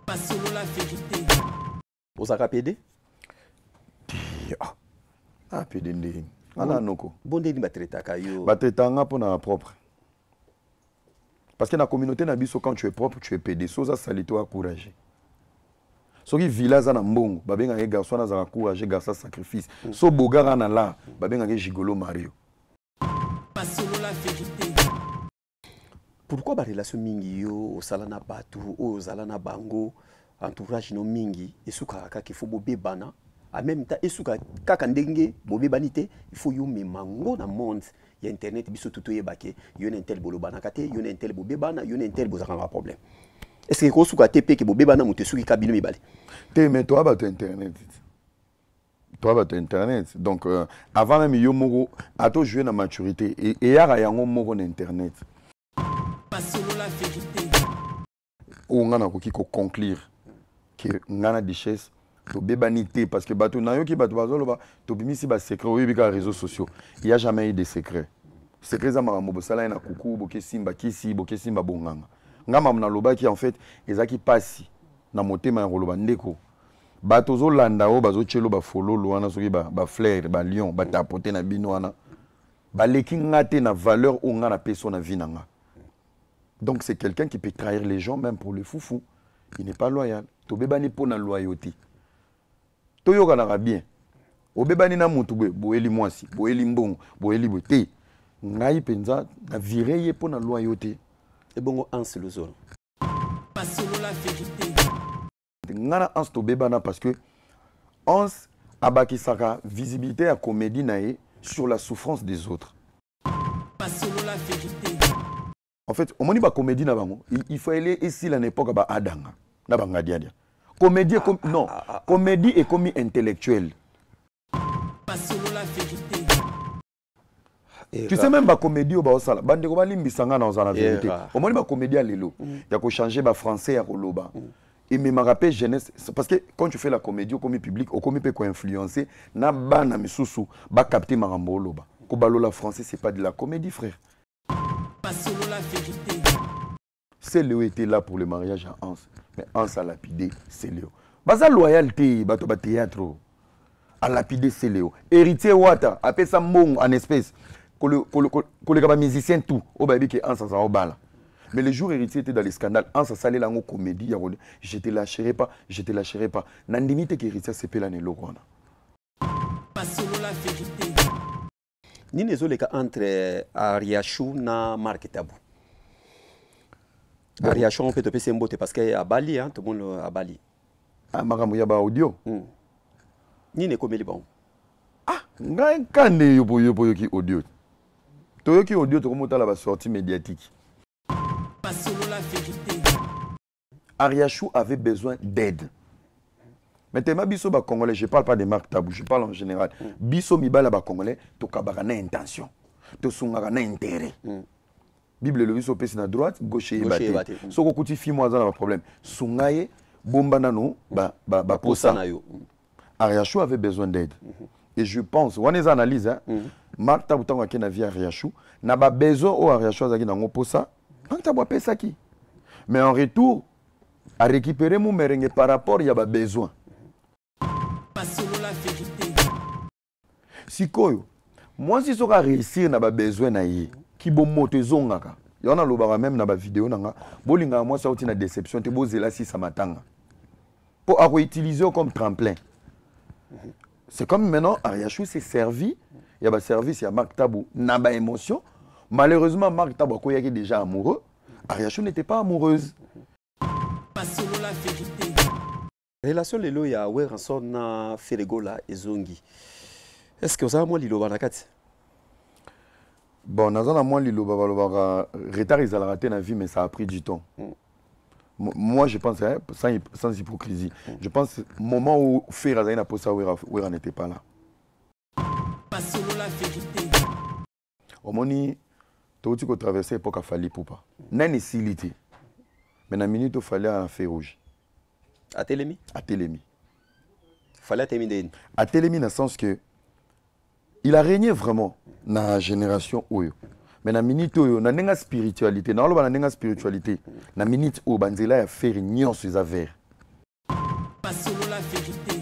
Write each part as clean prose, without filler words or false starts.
Pas solo la vérité. Vous avez PD? Ah, PD ndé. Ana noko. Bondé ni batretaka yo. Batretanga pour na propre. Parce que dans la communauté na biso quand tu es propre, tu es PD. Soza salito encourager. Soki village na mbongo, babenga ke garçon na za encourager garçon sacrifice. So bogara na la, babenga ke gigolo Mario. Pas solo la vérité. Pourquoi ba relation mingi yo osala na batu, osala na bango, entourage no mingi, esuka kaka faut bobebana. En même temps, esuka kaka ndenge bobebani te, il faut yo memango na monde. Il y a internet biso tuto yebake, yo na intel bolobana kate, yo na intel bobebana, yo na intel bozaka na problème. Est-ce que ko suka TP ke bobebana mutu suki kabino mibale? Te mais toi ba internet. Toi ba internet. Donc avant même yo moko ato jouer na maturité et yara yango moko na internet. Pas solo la vérité. On a ko conclure que ngana richesse to bebanité parce que bato na yo ki bato bazolo ba to bimisi ba secret oui bika réseaux sociaux. Il y a jamais eu de secret. Secret za makambo bosala na kuku boke simba kisi boke simba bonganga. Ngama mna loba ki en fait ezaki pasi na motema ya koloba ndeko. Bato zo landa o bazo chelo ba follow wana soki ba flair ba lion ba tapoter na bino wana. Ba leki ngate na valeur o ngana peso na vie nanga. Donc c'est quelqu'un qui peut trahir les gens même pour le foufou. Il n'est pas loyal. To bebani pour la loyauté. To yoka na bien. O bebani na mutu boeli mwasi, boeli mbongo, boeli bote. Ngai penza na vireye pour la loyauté. Et bon ans le zone. Pas solo la vérité. Ngana ans to bebana parce que ans abaki saka visibilité à comédie nae sur la souffrance des autres. Pas solo la vérité. En fait, au moment ba comédie na bango, il faut aller ici à l'époque ba adanga. Na banga dia. Comédie comme non, comédie est comme intellectuelle. Pas solo la vérité. Tu sais même ba comédie au ba osala, bande ko balimbisanga na ozana vérité. Au moment ba comédie à lelo, ya ko changer ba français ya koloba. Et me rappelle jeunesse parce que quand tu fais la comédie au commis public, au commis peut ko influencer na bana misusu ba capter marambo loba. Ko balola français c'est pas de la comédie frère. Pas solo la vérité. C'est Léo était là pour le mariage à Hans. Mais Hans a lapidé, c'est Léo. Baza loyauté, bato ba théâtre. A lapidé, c'est Léo. Héritier Wata, appelle ça mbong en espèce. Les musiciens tout. Au baby qui Hans a bala. Mais le jour héritier était dans les scandales, Hans a salé la comédie. Je te lâcherai pas, je te lâcherai pas. Nandimite qui héritier c'est pelane lokwana. Pas solo la vérité. Ni nezoleka entre Ariachou na Marc Tabou. Ariachou on peut te passer un botte parce que à Bali hein, tout le monde à Bali. Ah maramu ya ba audio. Ni ne komeli bon. Ah, ngai kane yo ki audio. To yo ki audio to komota la ba sortie médiatique. Pas solo la vérité. Ariachou avait besoin d'aide. Maintenant, biso ba congolais, je parle pas de Marc Tabou, je parle en général. Biso mibala ba congolais, to kabaka na intention. To sungaka na intérêt. Bible le biso pesi na droite, gauche et bate. Soko kuti fi moi za problème. Sungaye bomba nano ba posa na yo. Ariachou avait besoin d'aide. Et je pense, on les analyse hein. Marc Tabou tango ki na vie Ariachou, na ba besoin o Ariachou za ki na ngoposa, Marc Tabou pesa ki. Mais en retour à récupérer mon merengue par rapport il y a ba besoin. Pas solo la vérité. Sikoyo, moi si soka réussir na ba besoin na ye, ki bo moto zongaka. Yona lobaka même na ba vidéo nanga, bolinga moi ça outi na déception te bozela si ça matanga. Pour à utiliser comme tremplin. C'est comme maintenant Ariachou s'est servi, il y a ba service, il y a Marc Tabou na ba émotion. Malheureusement Marc Tabou ko yaki déjà amoureux, Ariachou n'était pas amoureuse. Pas solo la vérité. Relation lelo ya Weranson na Feregola ezongi. Est-ce que vous avez moi liloba na kati? Bon, nazana moi liloba balobaka retard ils allaient rater na vie mais ça a pris du temps. Moi je pense hein, sans hypocrisie. Je pense moment où Ferazana na posa Wera n'était pas là. Pas solo la vérité. Au moni tout ko traverser époque a fallu poupa. Nani silité. Mais na minute il fallait un feu rouge. À Télémi? À Télémi. Fallait terminer. À Télémi dans le sens que il a régné vraiment dans la génération Oyo. Mais dans la minute Oyo, dans la spiritualité, dans la spiritualité, dans la minute où Banzela a fait réunion sur les affaires. Pas solo la vérité.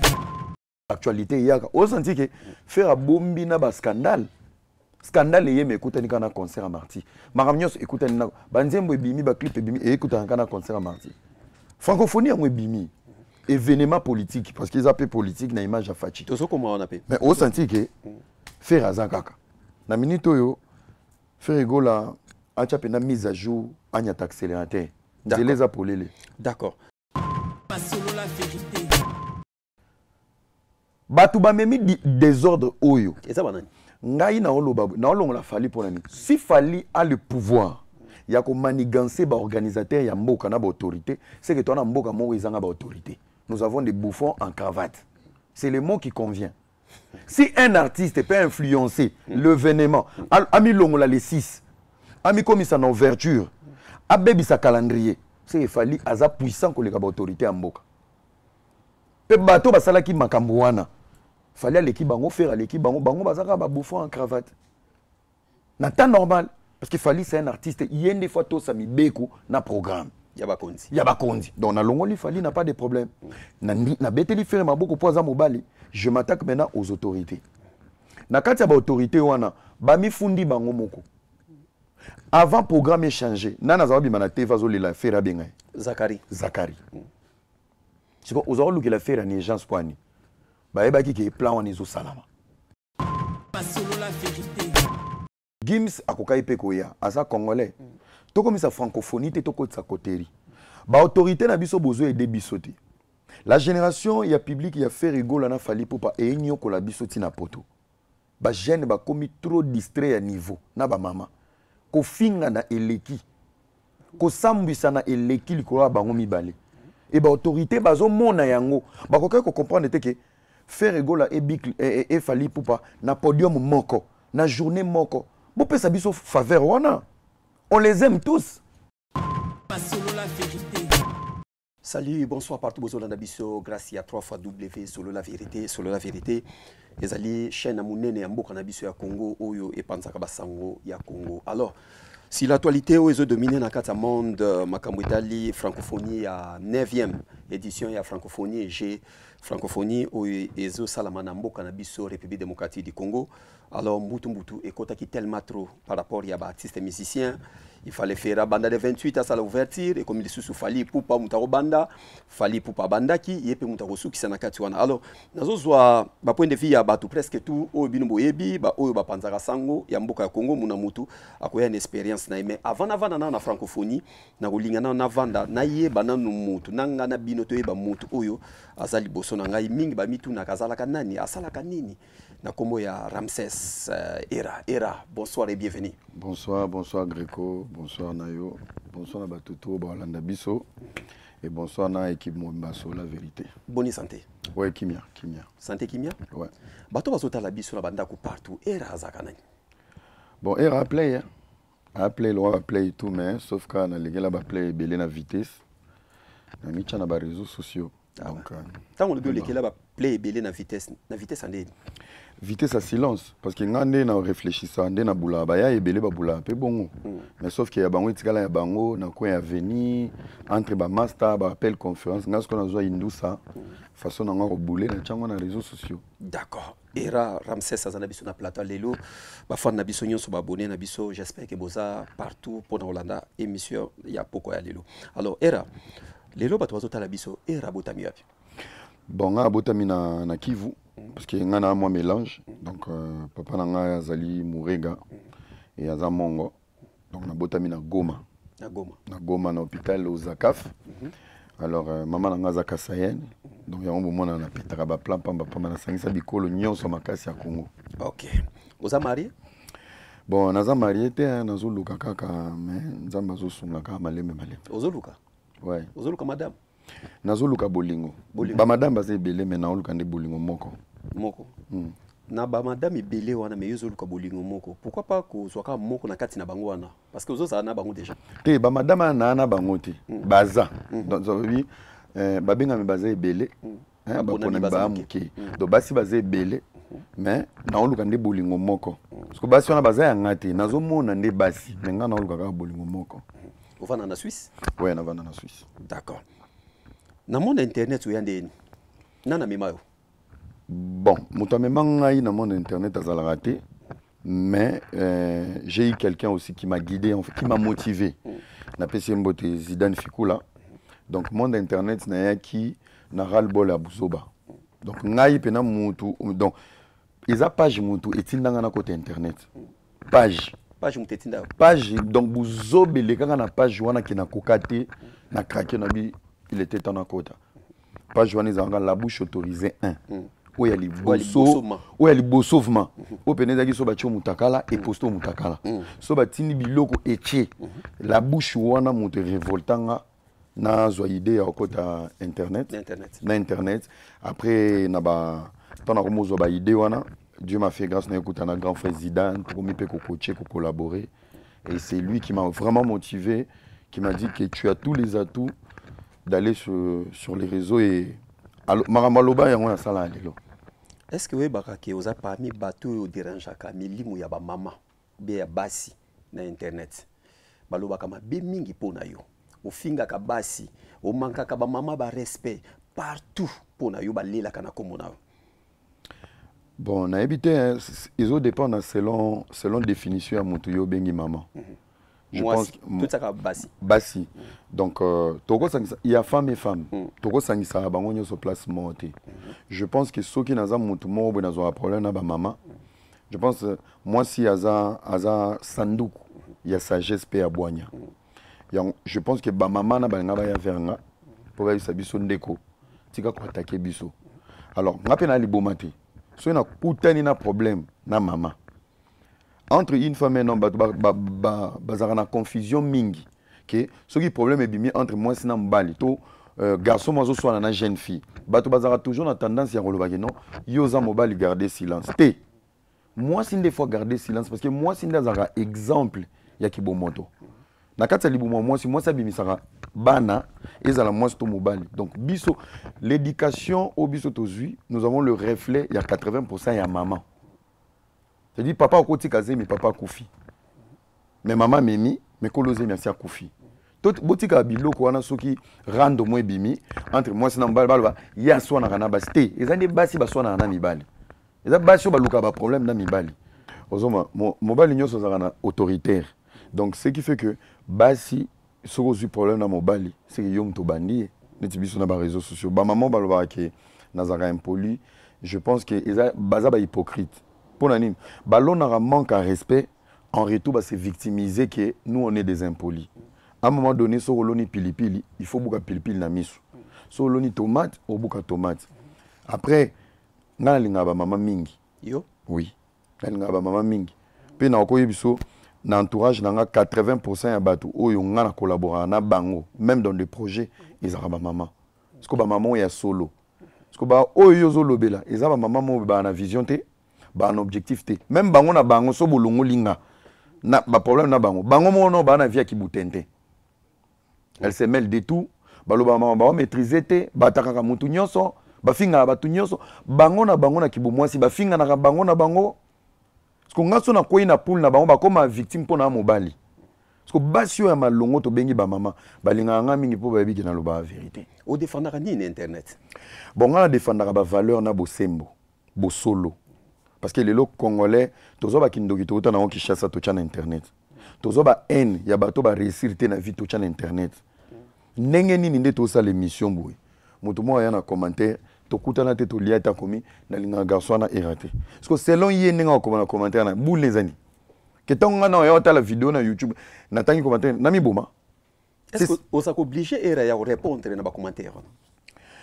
Actualité yaka. On senti que faire un bombi na ba scandale. Scandale yé mais écoute un concert à Marty. Maramnios écoute un banzembo bimi ba clip bimi et écoute un concert à Marty. Francophonie en bimi. Événement politique parce qu'ils appellent politique na image à Fachi. Tout ça comment on appelle. Mais on senti que faire azakaka. Na minute yo faire rigola a chapé na mise à jour anya accélérateur. Je les appelé. D'accord. Pas solo la vérité. Batu ba memi désordre oyo. Et ça banani. Ngai na oloba la fali pour nani. Si fali a le pouvoir, ya ko manigancer ba organisateur ya mboka na ba autorité, c'est que toi na mboka mo izanga ba autorité. Nous avons des bouffons en cravate. C'est le mot qui convient. Si un artiste peut influencer l'événement, ami longola les 6, ami comme ça en ouverture, a bébi sa calendrier, c'est fali aza puissant que les autorité en mboka. Pe bato basala ki makambo wana. Fallait à l'équipe bango faire à l'équipe bango bazaka ba bouffon en cravate. Na temps normal parce qu'il fallait c'est un artiste il y a des fois tout ça mi beko na programme. Yaba Kondi. Yaba Kondi. Donc na longo li fallait n'a pas de problème. Na beteli faire ma boko poza mobali. Je m'attaque maintenant aux autorités. Na kati ya ba autorité wana ba mi fundi bango moko. Avant programme échangé, nana zawabi manate vazo la faire benga. Zakari. C'est quoi aux autres la faire ni agence poani. Ba ebaki ke plan wana ezo salama. Pas solo la vérité. Gims akokai pe koya asa congolais. To comme ça francophonie te to ko tsa koteri. Ba autorité na biso bozo aider biso te. La génération ya public ya fait rigola na fali popa e nyo ko la biso ti na poto. Ba jeune ba komi trop distrait à niveau na ba mama. Ko finga na eleki. Ko sambisa na eleki likolo bango mibale. Et ba autorité bazo mona yango. Ba kokai ko comprendre te que faire rigola et fali poupa na podium moko na journée moko bo pesa biso faveur wana on les aime tous. Pas solo la vérité. Salut, bonsoir partout bozolanda biso grâce à 3 fois W solo la vérité ezali chaîne à munene ya mboka na biso ya Congo oyo epanzaka basango ya Congo. Alors si l'actualité oyo dominé na kata monde makambo etali francophonie ya 9e édition ya francophonie G francophonie oyo ezo salama na mboka na biso République démocratique du Congo. Alors mbutu ekotaki tellement trop par rapport ya ba artistes et musiciens. Il fallait faire banda de 28 à la ouverture et comme il sous fali poupa mutaro banda fali poupa bandaki yepe mutaro suki sana kati wana. Alors nazo zwa ba point de vue ya batu presque tout o bino boyebi ba oyo ba panzaka sango ya mboka ya Congo muna mutu akoya une expérience na mais avant na francophonie na kolingana na vanda na yeba na mutu nanga na bino to yeba mutu oyo azali boso na ngai mingi ba mitu na kazalaka nani asalaka nini na komo ya Ramses Era. Bonsoir et bienvenue. Bonsoir Greco, bonsoir Nayo, bonsoir Batuto, Balanda Bisso et bonsoir na équipe Mbasso la vérité. Bonne santé. Ouais, Kimia. Santé Kimia? Ouais. Bato bazota la biso la banda ko partout Era zakana. Bon, Era a play hein. A play le play et tout mais sauf quand na les gars ba play belé na vitesse. Na micha na ba réseaux sociaux. Donc tant on le que là ba play belé na vitesse andé. Vitesse à silence parce que ngande na réfléchissant ndé na bula ba ya ebele ba bula pe bongo mais sauf que ya bango itikala ya bango na ko ya venir entre ba master ba appel conférence ngas ko na zo indusa façon na ngako bouler na chango na réseaux sociaux. D'accord. Era Ramses azana biso na plateau lelo ba fan na biso nyonso ba abonné na biso j'espère que boza partout pour Holanda émission ya poko ya lelo. Alors Era lelo bato bazota la biso Era botami yapi. Bon nga botami na Kivu parce que nga na moi mélange donc papa na nga azali Murega et aza Mongo donc na botami na Goma na hôpital aux Zakaf. Alors maman na nga za Kasayene donc ya ngombo mona na petaka ba plan pamba pamba na sangisa bikolo nyonso makasi ya Congo. OK. Oza marié? Bon naza marié te nazo luka kaka mais nzamba zo sunga ka malembe. Ozo luka? Ouais. Ozo luka madame? Nazo luka bolingo. Ba madame baze belé mais na luka nde bolingo moko. Na ba madame ebele wana mais yozo luka bolingo moko. Pourquoi pas ko zwaka moko na kati na bango wana? Parce que ozo za na bango déjà. Te ba madame na bango te. Baza. Donc ça veut dire ba benga me baza ebele. Ba pona ba muke. Donc basi baza ebele mais na luka nde bolingo moko. Parce que basi wana baza ya ngati nazo mona nde basi mais nga na luka ka bolingo moko. Ovana na Suisse? Ouais, na vana na Suisse. D'accord. Na monde internet uyandeni. Nana memayo. Bon, moto amema ngai na mon internet azala raté, mais j'ai eu quelqu'un aussi qui m'a guidé, en fait, qui m'a motivé. Na pesi mbote Zidane Fikula. Donc mon internet na ya qui na ras-le-bol à Buzoba. Donc ngai pena mutu donc ils a page mutu etindanga na côté internet. Page mutetinda. Page donc Buzobe le kanga na page wana ki na kokate na craquer na bi il était en côté. Page wana izanga la bouche autorisée 1. Où il y a les bosso, où il y a les bossovement. Où penezaki so batio mutakala et posto mutakala. So batini biloko eche. La bouche wana mute révoltanga na zo idée à côté internet. Na internet. Après na ba tona komo zo ba idée wana. Dieu m'a fait grâce na écouter na grand frère Zidane pour me ko coacher, ko collaborer. Et c'est lui qui m'a vraiment motivé, qui m'a dit que tu as tous les atouts d'aller sur les réseaux et Maramaloba ya ngona sala lelo. Est-ce que vous avez oza parmi bateau dérangeaka milimu ya ba mama be ya basi na internet? Baloba kama be mingi pona yo. Ofinga ka basi, o manka ka ba mama ba respect partout pona yo ba lela kana komona. Bon, na habité ils ont dépendre selon définition ya mutu yo bengi maman. Je pense tout ça ka basi. Basi. Donc il y a femme et femme. Toko sangisa bango sur place monté. Je pense que ceux qui n'ont pas mutu mo be nazo problème na ba maman. Je pense moi si aza sanduku il y a sagesse pe abonya. Je pense que ba maman na ba ngaba ya veranga pour ba biso ndeko. Tika ko attaquer biso. Alors, ngape na libomate. So na kutani na problème na maman. Entre une femme et un homme, bazara na confusion mingi. Que ce qui problème est bimi entre moi et mbali. To garçon moi soit na jeune fille. Bato bazara toujours na tendance ya roloba non. Yoza mobile garder silence. Te. Moi si des fois garder silence parce que moi si ndazara exemple ya kibomoto. Na kati ya libumo moi si moi ça bimi sara bana ezala moi to mobile. Donc biso l'éducation au biso tozui, nous avons le reflet il y a 80% ya maman. Je dis papa okoti kaze mais papa koufi. Mais maman memi mais kolose merci à koufi. Tout botika biloko wana soki rando moi bimi entre moi sina mbali balba ya swana kana basite. Ezande basi baswana na mibali. Eza basi ba luka ba problème na mibali. Ozoma mobile nyoso zana autoritaire. Donc ce qui fait que basi soko zu problème na mobile c'est que yom to bandi neti biso na ba réseaux sociaux. Ba maman balba ke nazaka impoli. Je pense que eza baza ba hypocrite. Pour nani ballon a manque à respect en retour bah c'est victimiser que nous on est des impolis. À un moment donné sur l'oni pilipili il faut beaucoup pilipili na miso sur l'oni tomate au beaucoup tomate après na linga ba maman mingi yo oui na linga ba maman mingi pe na ko yebiso na entourage na 80% ya bato oyo ngana collaborer na bango même dans des projets ils ont ba maman parce que ba maman ya solo parce que ba oyo zo lobela ils ont ba maman mo ba na vision te ba un objectif te même bango na bango so bolongo linga na ba problème na bango mo no ba na vie ki butente elle se mêle de tout baloba mama ba maîtriser te ba takaka mutu nyonso ba finga ba tu nyonso bango na kibo mwasi ba finga na bango na bango parce que ngaso na koyi na poule na bango ba koma victime pona mobali parce que basio ya malongo to bengi ba mama balinga nga mingi po ba biki na loba vérité o défendra ni internet bon nga défendra ba valeur na bosembo bosolo. Parce que les locaux congolais, tous les kindoki to na qui chasse to chan internet. Tous les haine ya bato ba réussir te na vie to chan internet. Ndenge nini nde to sa l'émission boy. Mutu mo ya na commentaire to kutana te to lia ta komi na linga garçon na erraté. Parce que selon yé ndenge ko na commentaire na boule les amis. Que tonga na ya ta la vidéo na YouTube na tangi commentaire na mi boma. Est-ce que on s'est obligé era ya répondre na ba commentaire?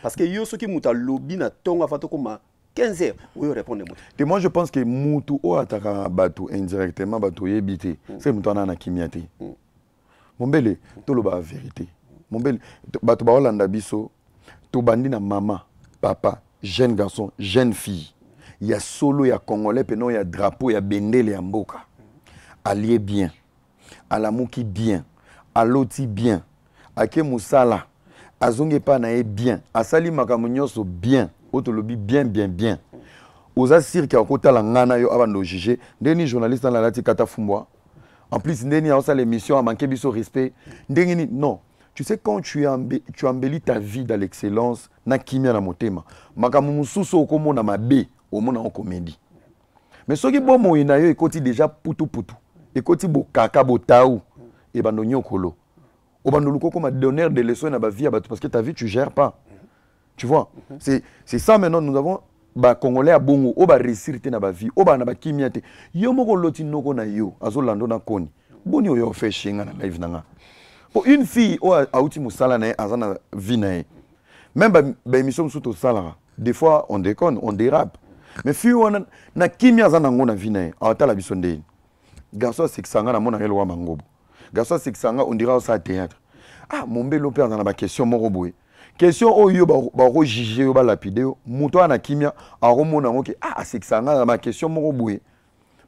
Parce que yo soki muta lobby na tonga fato koma 15 heures, oui, répondez. Et moi, je pense que Moutou o ataka batou indirectement, batou yébité. C'est Moutou na kimiate. Mon bel, tout le bas vérité. Mon bel, batou ba Hollanda biso, tout bandi na maman, papa, jeune garçon, jeune fille. Il y a solo, il y a congolais, il y a drapeau, il y a bendele, il y a mboka. Allié bien, alamuki bien, aloti bien, ake musala, azonge pa na e bien, asali makamunyoso bien. Autolobi bien. Oza cirque à côté la ngana yo avant de juger. Ndeni journaliste dans la lati kata fumbwa. En plus ndeni a ça l'émission a manqué biso respect. Ndeni non. Tu sais, quand tu embellis ta vie dans l'excellence, na kimia na motema, makamu mususu okomo na mabe, omona en comédie. Mais ce qui bon moyen na yo ekoti déjà putu putu, ekoti bo kaka bo taou, et bando nyokolo. O bando luko comme donneur de leçons na ba vie parce que ta vie tu gères pas. Tu vois? C'est ça maintenant nous avons ba congolais a bongo o ba réussir te na ba vie, o ba na ba kimia te. Yo moko loti noko na yo, azolando na koni. Boni oyo fait chenga na live nanga. Pour une fille ou auti musala na azana vie na même ba émission sous salara des fois on déconne on dérape mais fille on na kimia azana ngona vie na awata la bisonde garçon sexanga na mona relwa mangobo garçon sexanga on dira ça théâtre ah mon belo père dans la question moko boy question oyo ba ro juger yo ba lapider muto na kimia a romona ngoki ah sexanga na ma question moko boy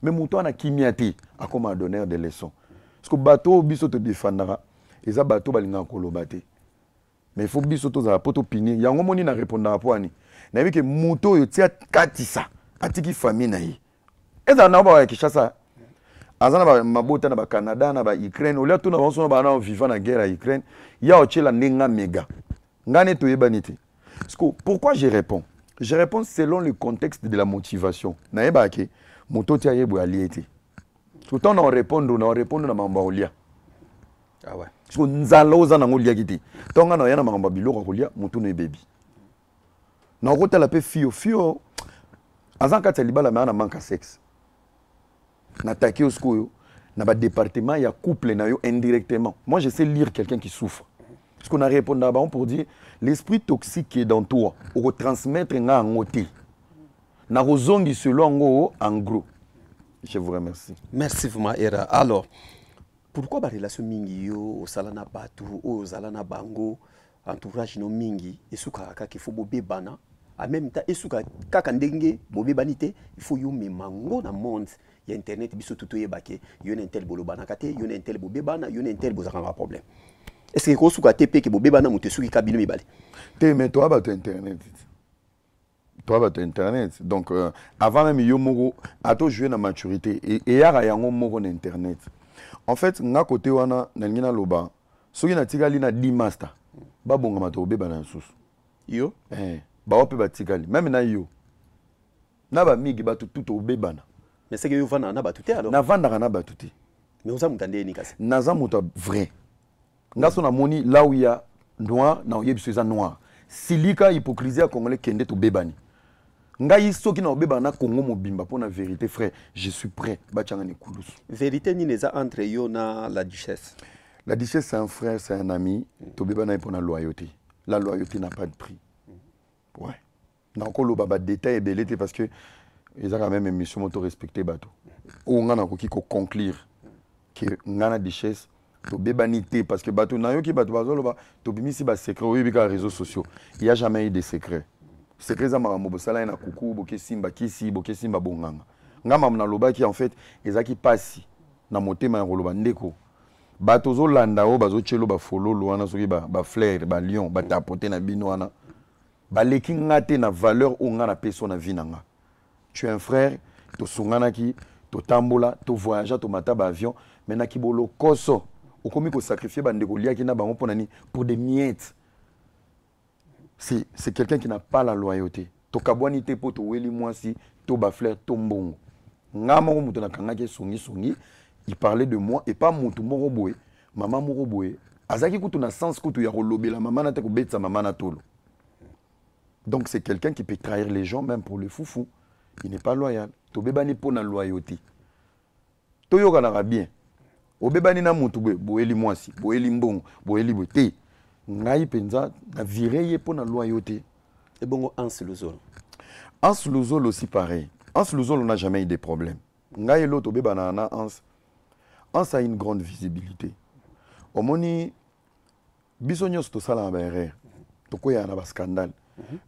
mais muto na kimia te akoma donneur de leçons parce que bateau biso te défendra et ça bateau balinga koloba te mais il faut biso to za poto pini yango moni na répondre à poani na bi ke muto yo tia katisa atiki famille na yi eza na ba Kinshasa azana ba mabota na ba Canada na ba Ukraine olia to na banso na ba na vivant na guerre à Ukraine ya ochela nenga mega ngane to yebanite parce que pourquoi je réponds selon le contexte de la motivation na yeba ke muto tia yebo aliete tout on répondre na mamba olia ah ouais parce que nzala oza nango lia kiti tonga na yana makamba biloko kolia mutu ne baby na kotala pe fio azan kati libala na manka sexe na taki oskoyo na ba département ya couple na yo indirectement moi je sais lire quelqu'un qui souffre parce qu'on a répondu d'abord pour dire l'esprit toxique qui est dans toi au retransmettre nga ngote na rozongi selon ngo en gros je vous remercie merci vraiment era alors pourquoi la relation mingi yo osalana batu ozalana bango entourage no mingi esuka kaka il faut bobebana en même temps esuka kaka ndenge bobebani te il faut yo memango na monde ya internet biso tuto yebake yo na intel bolobana kate yo na intel bobebana yo na intel bozaka problème est-ce que ko suka te pe ke bobebana mutu suki kabino mibale te mais toi ba internet donc avant même yo moko ato jouer na maturité et yara yango moko na internet. En fait, nga côté wana nangina loba soki na tikali na 10 master ba bonga mato beba na susu yo ba wape ba tikali même na yo na ba migi ba tout obeba na mais c'est que yo vana na ba tout alors na vanda na ba tout mais oza mutande ni kasi na za muta vrai nga so na moni là où il y a noir na oyebi so noir silika hypocrisie congolais kende to bebani ngai soki na obeba na Congo mobimba pour la vérité frère je suis prêt bachanga ni kulusu vérité ni neza entre yo na la duchesse c'est un frère c'est un ami to beba na pour la loyauté n'a pas de prix ouais na ko baba détail et belité parce que ils ont quand même émission moto respecter bato o ngana ko kiko conclure que ngana duchesse to beba ni té parce que bato na yo ki bato bazolo to bimisi ba secret oui bika réseaux sociaux il y a jamais eu de secret secret za makambo bosala na kuku boke simba kisi boke simba bonganga ngama mna lobaki en fait ezaki pasi na motema ya koloba ndeko bato zo landa o bazo chelo ba fololo wana soki ba fleur ba lion ba tapoter na bino wana ba leki ngate na valeur o ngana peso na vie nanga tu es un frère to sungana ki to tambola to voyager to mata ba avion mais na kibolo koso okomi ko sacrifier ba ndeko lia ki na bango ponani pour des miettes. C'est quelqu'un qui n'a pas la loyauté. To kabwani te po to weli mwasi to ba fleur to mbongo. Nga moko muto na kangaki songi, il parlait de moi et pas muto moko boye, maman moko boye. Azaki kutu na sens kutu ya kolobela maman na te ko betsa maman na tolo. Donc c'est quelqu'un qui peut trahir les gens même pour le foufou. Il n'est pas loyal. To bebani po na loyauté. To yoka na bien. Obebani na mutu boyeli mwasi, boyeli mbongo, boyeli bote. Ngai penza na vireye pour la loyauté. Et bon, Hans Luzolo. Hans Luzolo aussi pareil. Hans Luzolo n'a jamais eu de problème. Ngai l'autre banana Hans a une grande visibilité. Omoni bisonyos to sala ba erreur. To ko ya na ba scandale.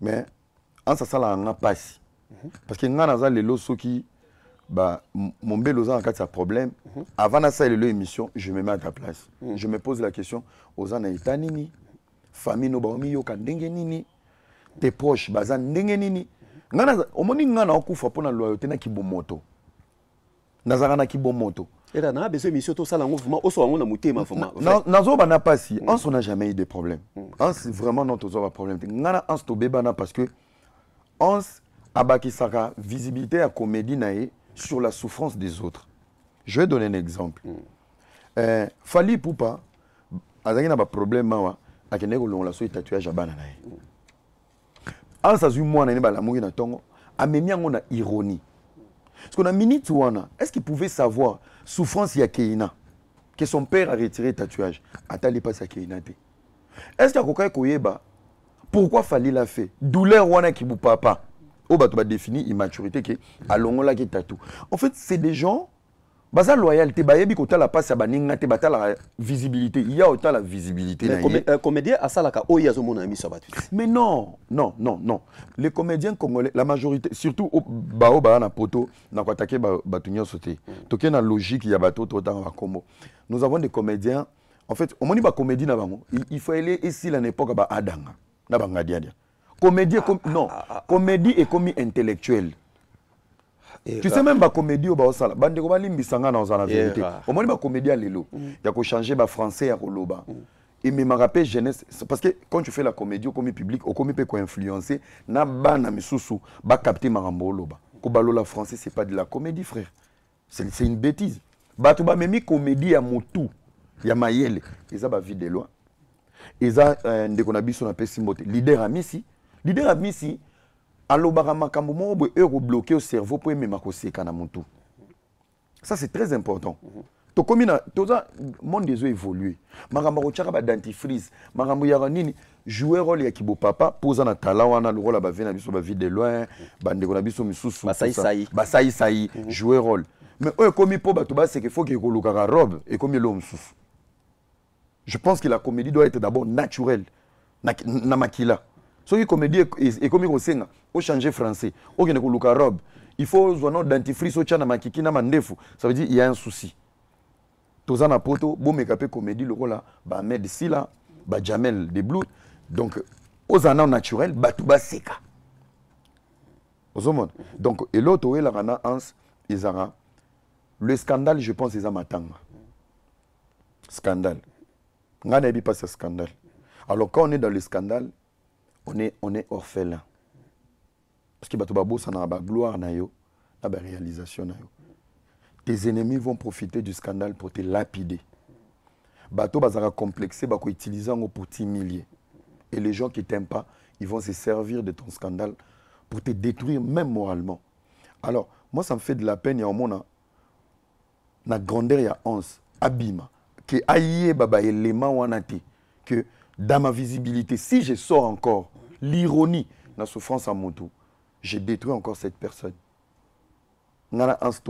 Mais Hans sala nga passe. Parce que nga naza lelo soki ba mon belo za en problème. Avant na ça l'émission, je me mets à ta place. Je me pose la question aux ana itanini famille no baomi yoka ndenge nini tes proches baza ndenge nini ngana omoni ngana okufa pona loyauté na kibomoto nazaka na kibomoto Et là, on a besoin de mission, tout ça, on a monté, ma femme. Nazo n'a pas si. On n'a jamais eu de problème. On c'est vraiment notre problème. On a un stobé parce que on a bâti sa visibilité à comédie sur la souffrance des autres. Je vais donner un exemple. Fali Poupa, a un problème avec un tatouage à banane. En sa zu moi na ba la mouille na tongo a memi ngona ironie. Parce qu'on a minute wana, est-ce qu'il pouvait savoir souffrance ya Keina que son père a retiré le tatouage atali pas sa Keina te. Est-ce qu'il y a koyeba pourquoi Fali l'a fait? Douleur wana ki bu papa. O ba to ba définir immaturité que alongola ki tatou. En fait, c'est des gens baza loyauté ba yebi ko tala passe ya baninga te batala la visibilité, il y a autant la visibilité na comédien a salaka o yazo mona mi sabatu. Mais non. Les comédiens congolais, la majorité, surtout au ba na poto na ko attaquer batunyo sauté. Toké na logique ya bato to dans Combo. Nous avons des comédiens, en fait, au moni ba comédie na bango, il faut aller ici à l'époque ba adanga na banga dia. Comédie non, comédie est comme intellectuelle. Tu sais même pas comédie au Baosala. Bande ko balimbisanga na ozana vérité. Au moins ba comédie à lelo. Il y a ko changer ba français à koloba. Et me rappelle jeunesse parce que quand tu fais la comédie au comité public, au comité peut ko influencer na bana misusu ba capter marambo loba. Ko balola français c'est pas de la comédie frère. C'est une bêtise. Ba to ba memi comédie à motu. Ya mayele. Eza ba vie de loin. Eza ndeko na biso na pesi mbote. Leader à Messi. Alobara makambo mo bo euro bloqué au cerveau pour aimer makoseka na mutu. Ça c'est très important. To komina toza monde des évolué. Makambo ko tchaka ba dentifrice, makambo ya nini jouer rôle ya kibo papa posa na tala wana le rôle ba vena biso ba vie de loin, bande ko na biso misusu. Ba sai jouer rôle. Mais eux komi po ba to ba c'est qu'il faut que ko lukaka robe et comme l'homme misusu. Je pense que la comédie doit être d'abord naturelle. Na makila. So qui comédie et comme il senga au changer français au qui ne koluka robe il faut zono dentifrice au chana makiki na mandefu ça veut dire il y a un souci tozana poto bo mekape comédie le rôle ba med sila ba jamel des blues donc aux anneaux naturels ba tout ba seka aux donc et l'autre la rana ans izara le scandale je pense ils matanga scandale ngana bi pas ce scandale alors quand on est dans le scandale on est orphelin. Parce que Batobabo, ça n'a pas gloire, na pas réalisation. Tes ennemis vont profiter du scandale pour te lapider. Bato bazara complexé, bako utilisant pour t'humilier. Et les gens qui t'aiment pas, ils vont se servir de ton scandale pour te détruire même moralement. Alors, moi ça me fait de la peine, il y a au monde na grandeur il y a 11 abîme que aïe baba élément wanate que dans ma visibilité, si je sors encore l'ironie, la souffrance à moto, je détruis encore cette personne. Est-ce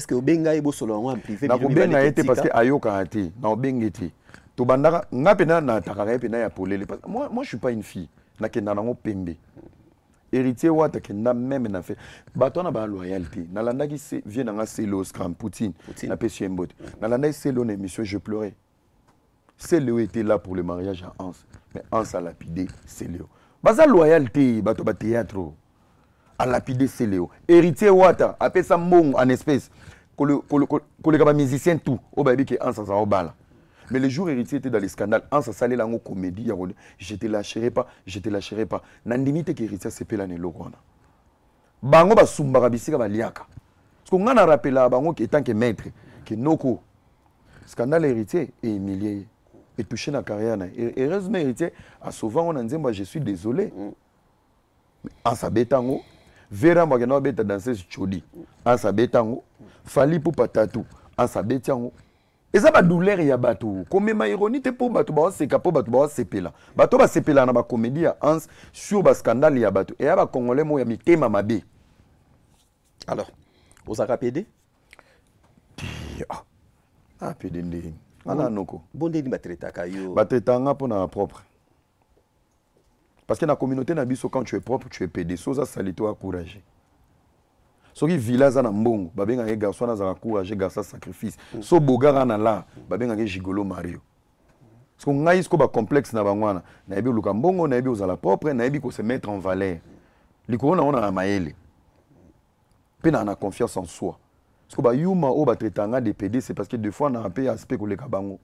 que Obenga est beau solo en privé? Obenga était parce que Ayoka a été. Obenga était. Tobandara, ngapena na takara pena ya polele. Moi, je suis pas une fille. Nakenda nango pembe. Héritier wata kenda même na fait. Bato na ba loyauté. Nalanda qui vient dans Célo Scram Poutine. Na pesi mbote. Nalanda Célo na émission je pleurais. Céléo était là pour le mariage à Hans. Mais Hans a lapidé Céléo. Baza loyauté, bato ba théâtre. A lapidé Céléo. Héritier Wata, appelle ça mbong en espèce. Qu'on les musiciens tout. Au baby qui Hans a obala. Mais le jour héritier était dans les scandales. Hans a salé la comédie. Je te lâcherai pas, je te lâcherai pas. Nandimite qui héritier c'est pelane lokwana. Bango ba sumbara bisika ba liaka. Parce qu'on a rappelé là bango qui étant que maître, que noko. Scandale héritier et humilié. Et touché la carrière. Et heureusement, héritier, à souvent, on a dit, moi, je suis désolé. En sabetango, Vera Magano beta danser chodi. En sabetango, Fali pour patatou. En sabetango. Et ça va douleur ya batou. Comme ma ironie te pour batou, bah c'est capable batou, bah c'est pela. Batou bah c'est pela na ba comédie à Hans sur ba scandale ya batou. Et ya ba congolais mo ya mitema mabe. Alors, aux AKPD? Ah, PD. Ana noko. Bonde ni batreta kayo. Batreta nga pour na propre. Parce que dans la communauté na biso quand tu es propre, tu es PD. Soza salito a courage. Soki village na mbongo, babenga ke garçon na za courage, garçon sacrifice. So bogara na la, babenga ke gigolo Mario. Parce que ngai isko ba complexe na bangwana, na yebi luka mbongo, na yebi ozala propre, na yebi ko se mettre en valeur. Likoro na ona na maele. Pe na confiance en soi. que ba yuma o ba traitanga de PD c'est parce que deux fois on a un peu aspect ko le kabango.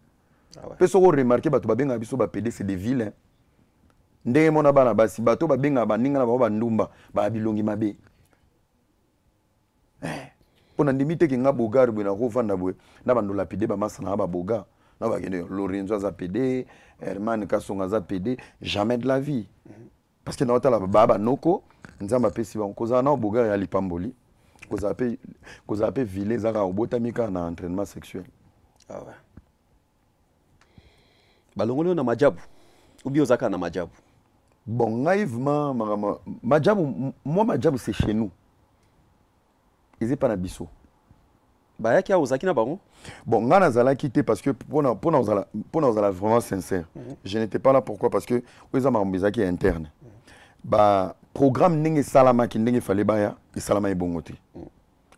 Ah ouais. Pe so ko remarquer ba to ba benga biso ba PD c'est des vilains. Ndenge mona bana basi bato ba benga ba ninga na ba ndumba ba bilongi mabe. Pona ndimite ki nga bogar bwe na ko vanda bwe na bando la PD ba masana ba boga na ba kende Lorenzo za PD Herman Kasonga za PD jamais de la vie. Parce que na otala baba noko nzamba pesi ba koza na bogar ya lipamboli koza pe vile za ka obotamika na entraînement sexuel. Ah ouais. Balongolo na majabu. Ubi ozaka na majabu. Bon, naïvement, moi, Madjabou, c'est chez nous. Ils sont pas na biso. Bah, y'a qui a ozaki na bango? Bon, on a quitté parce que pour nous vraiment sincère. Je n'étais pas là pourquoi? Parce que ils ont qui est interne. Bah, programme n'enge salama qui n'enge fallait baya et salama est bon côté.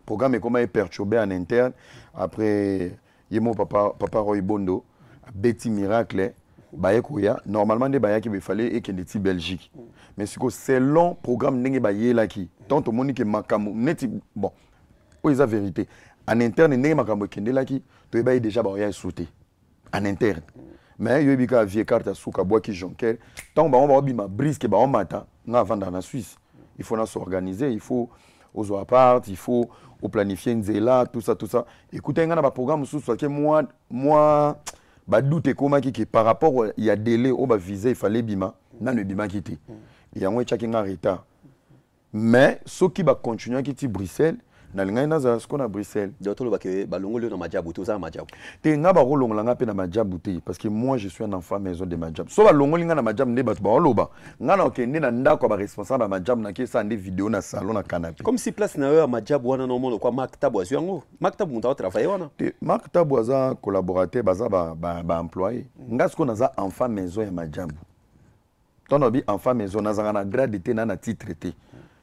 Programme est comment est perturbé en interne. Après, yemo papa Roy Bondo, Betty Miracle. Bayekoya normalement des bayaki be fallait et que des petits Belgique mais c'est long programme n'enge baye là qui tant au monde que makamu neti bon oui c'est la vérité en interne n'enge makamu kende là qui to baye déjà ba ya sauté en interne mais yo bika vie carte suka bois qui jonker tant ba on va bima brisque ba on mata na vendre en Suisse il faut s'organiser il faut aux appart il faut au planifier nzela tout ça écoutez ngana ba programme sous parce que moi bah doute comment qui par rapport il y a délai au bas visé il fallait bima nan le bima qui était il y a un chacun en retard mais ceux qui va continuer qui ti Bruxelles na linga na za ce qu'on a Bruxelles d'autres ba ke balongolo na majabu to za majabu te nga ba rolonga nga pe na majabu te parce que moi je suis un enfant maison de majabu so ba longoli nga na majabu ne ba ba loba nga na okende na ndako ba responsable ba majabu na ke sa ndé vidéo na salon na canapé comme si place na yo majabu wana no mono kwa maktabu azuango maktabu muta travailler wana te maktabu za collaborateur baza ba employé nga ce qu'on a za enfant maison ya majabu ton obi enfant maison na za na grade te na titre te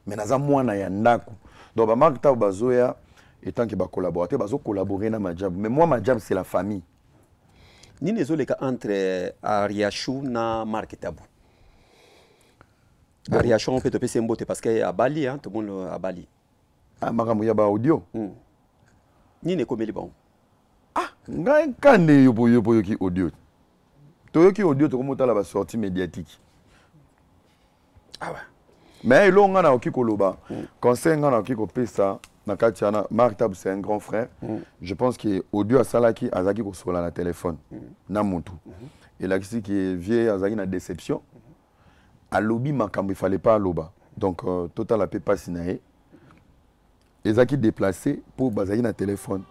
mais na za mwana ya ndako donc ba maktabu bazoya étant que ba collaborateur bazo collaborer na majabu mais moi majabu c'est la famille ni nezo leka entre Ariachou na Marketabu Ariachou on peut te passer mbote parce que à Bali hein tout le monde à Bali ah makambo ya ba audio ni ne komeli bon ah ngai kande yopo ki audio toyoki audio to komota la ba sortie médiatique ah ouais mais lo ngana okiko loba conseil ngana okiko pesa na katiana Marktab c'est un grand frère je pense que audio asalaki azaki ko sola na téléphone na mutu et là qui est vieux azaki na déception à lobby makambo il fallait pas loba donc total la pas sinaé ezaki déplacé pour bazaki na téléphone